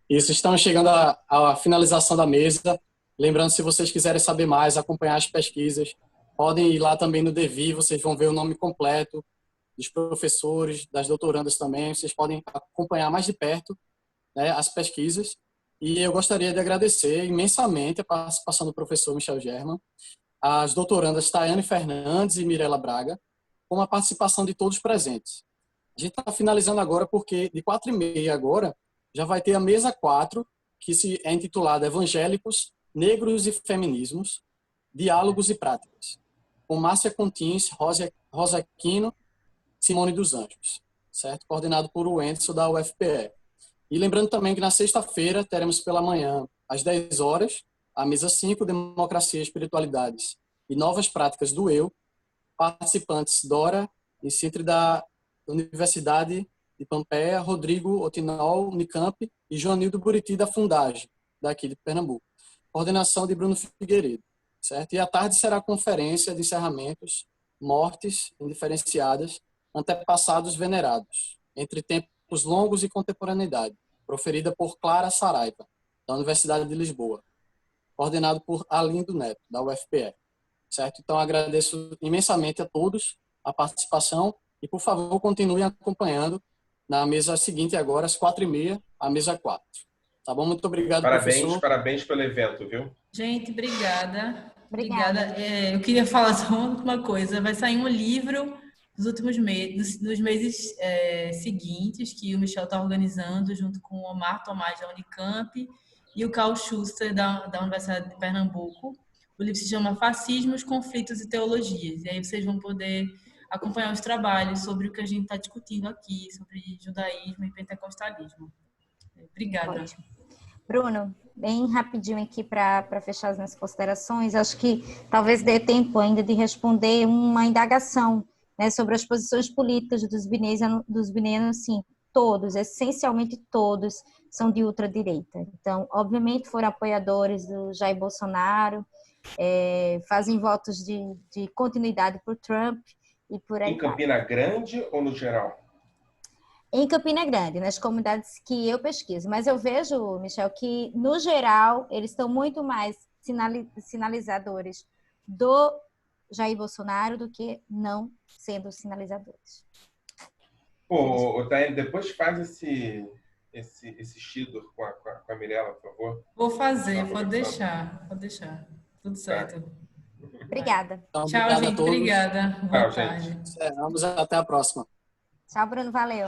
Isso, estamos chegando à finalização da mesa. Lembrando, se vocês quiserem saber mais, acompanhar as pesquisas, podem ir lá também no Devi, vocês vão ver o nome completo dos professores, das doutorandas também, vocês podem acompanhar mais de perto, né, as pesquisas. E eu gostaria de agradecer imensamente a participação do professor Michel German, as doutorandas Tayane Fernandes e Mirela Braga, com a participação de todos presentes. A gente está finalizando agora porque de 4h30 agora já vai ter a mesa 4, que é intitulada Evangélicos, Negros e Feminismos, Diálogos e Práticas, com Márcia Contins, Rosa Aquino, Simone dos Anjos, certo? Coordenado por Wendson da UFPE. E lembrando também que na sexta-feira teremos pela manhã, às 10 horas, a mesa 5, Democracia, Espiritualidades e Novas Práticas do Eu, participantes Dora Incintre da Universidade de Pampeia, Rodrigo Otinol, Unicamp e Joanildo Buriti da Fundagem, daqui de Pernambuco. Coordenação de Bruno Figueiredo, certo? E à tarde será a conferência de encerramentos, mortes indiferenciadas, antepassados venerados, entre tempos longos e contemporaneidade, proferida por Clara Saraiva, da Universidade de Lisboa, coordenado por Arlindo Neto, da UFPE. Certo? Então, agradeço imensamente a todos a participação e, por favor, continuem acompanhando na mesa seguinte agora, às 4h30, a mesa 4. Tá bom? Muito obrigado, professor. Parabéns pelo evento, viu? Gente, obrigada. Obrigada. Eu queria falar só uma coisa. Vai sair um livro nos meses seguintes, que o Michel está organizando, junto com o Omar Tomás, da Unicamp, e o Carl Schuster, da Universidade de Pernambuco. O livro se chama Fascismos, Conflitos e Teologias. E aí vocês vão poder acompanhar os trabalhos sobre o que a gente está discutindo aqui, sobre judaísmo e pentecostalismo. Obrigada. Ótimo. Bruno, bem rapidinho aqui para fechar as minhas considerações, acho que talvez dê tempo ainda de responder uma indagação, né, sobre as posições políticas dos binêmios, sim, todos, essencialmente todos, são de ultradireita. Então, obviamente, foram apoiadores do Jair Bolsonaro, fazem votos de continuidade por Trump e por aí. Em Campina Grande ou no geral? Em Campina Grande, nas comunidades que eu pesquiso. Mas eu vejo, Michel, que, no geral, eles estão muito mais sinalizadores do Jair Bolsonaro do que não sendo sinalizadores. Pô, Tayane, depois faz esse Shidor com a Mirella, por favor. Vou fazer, pode deixar. Tudo certo. Obrigada. Então, Tchau, obrigado gente. a todos. Obrigada. Boa Tchau, tarde. gente. Vamos até a próxima. Tchau, Bruno. Valeu.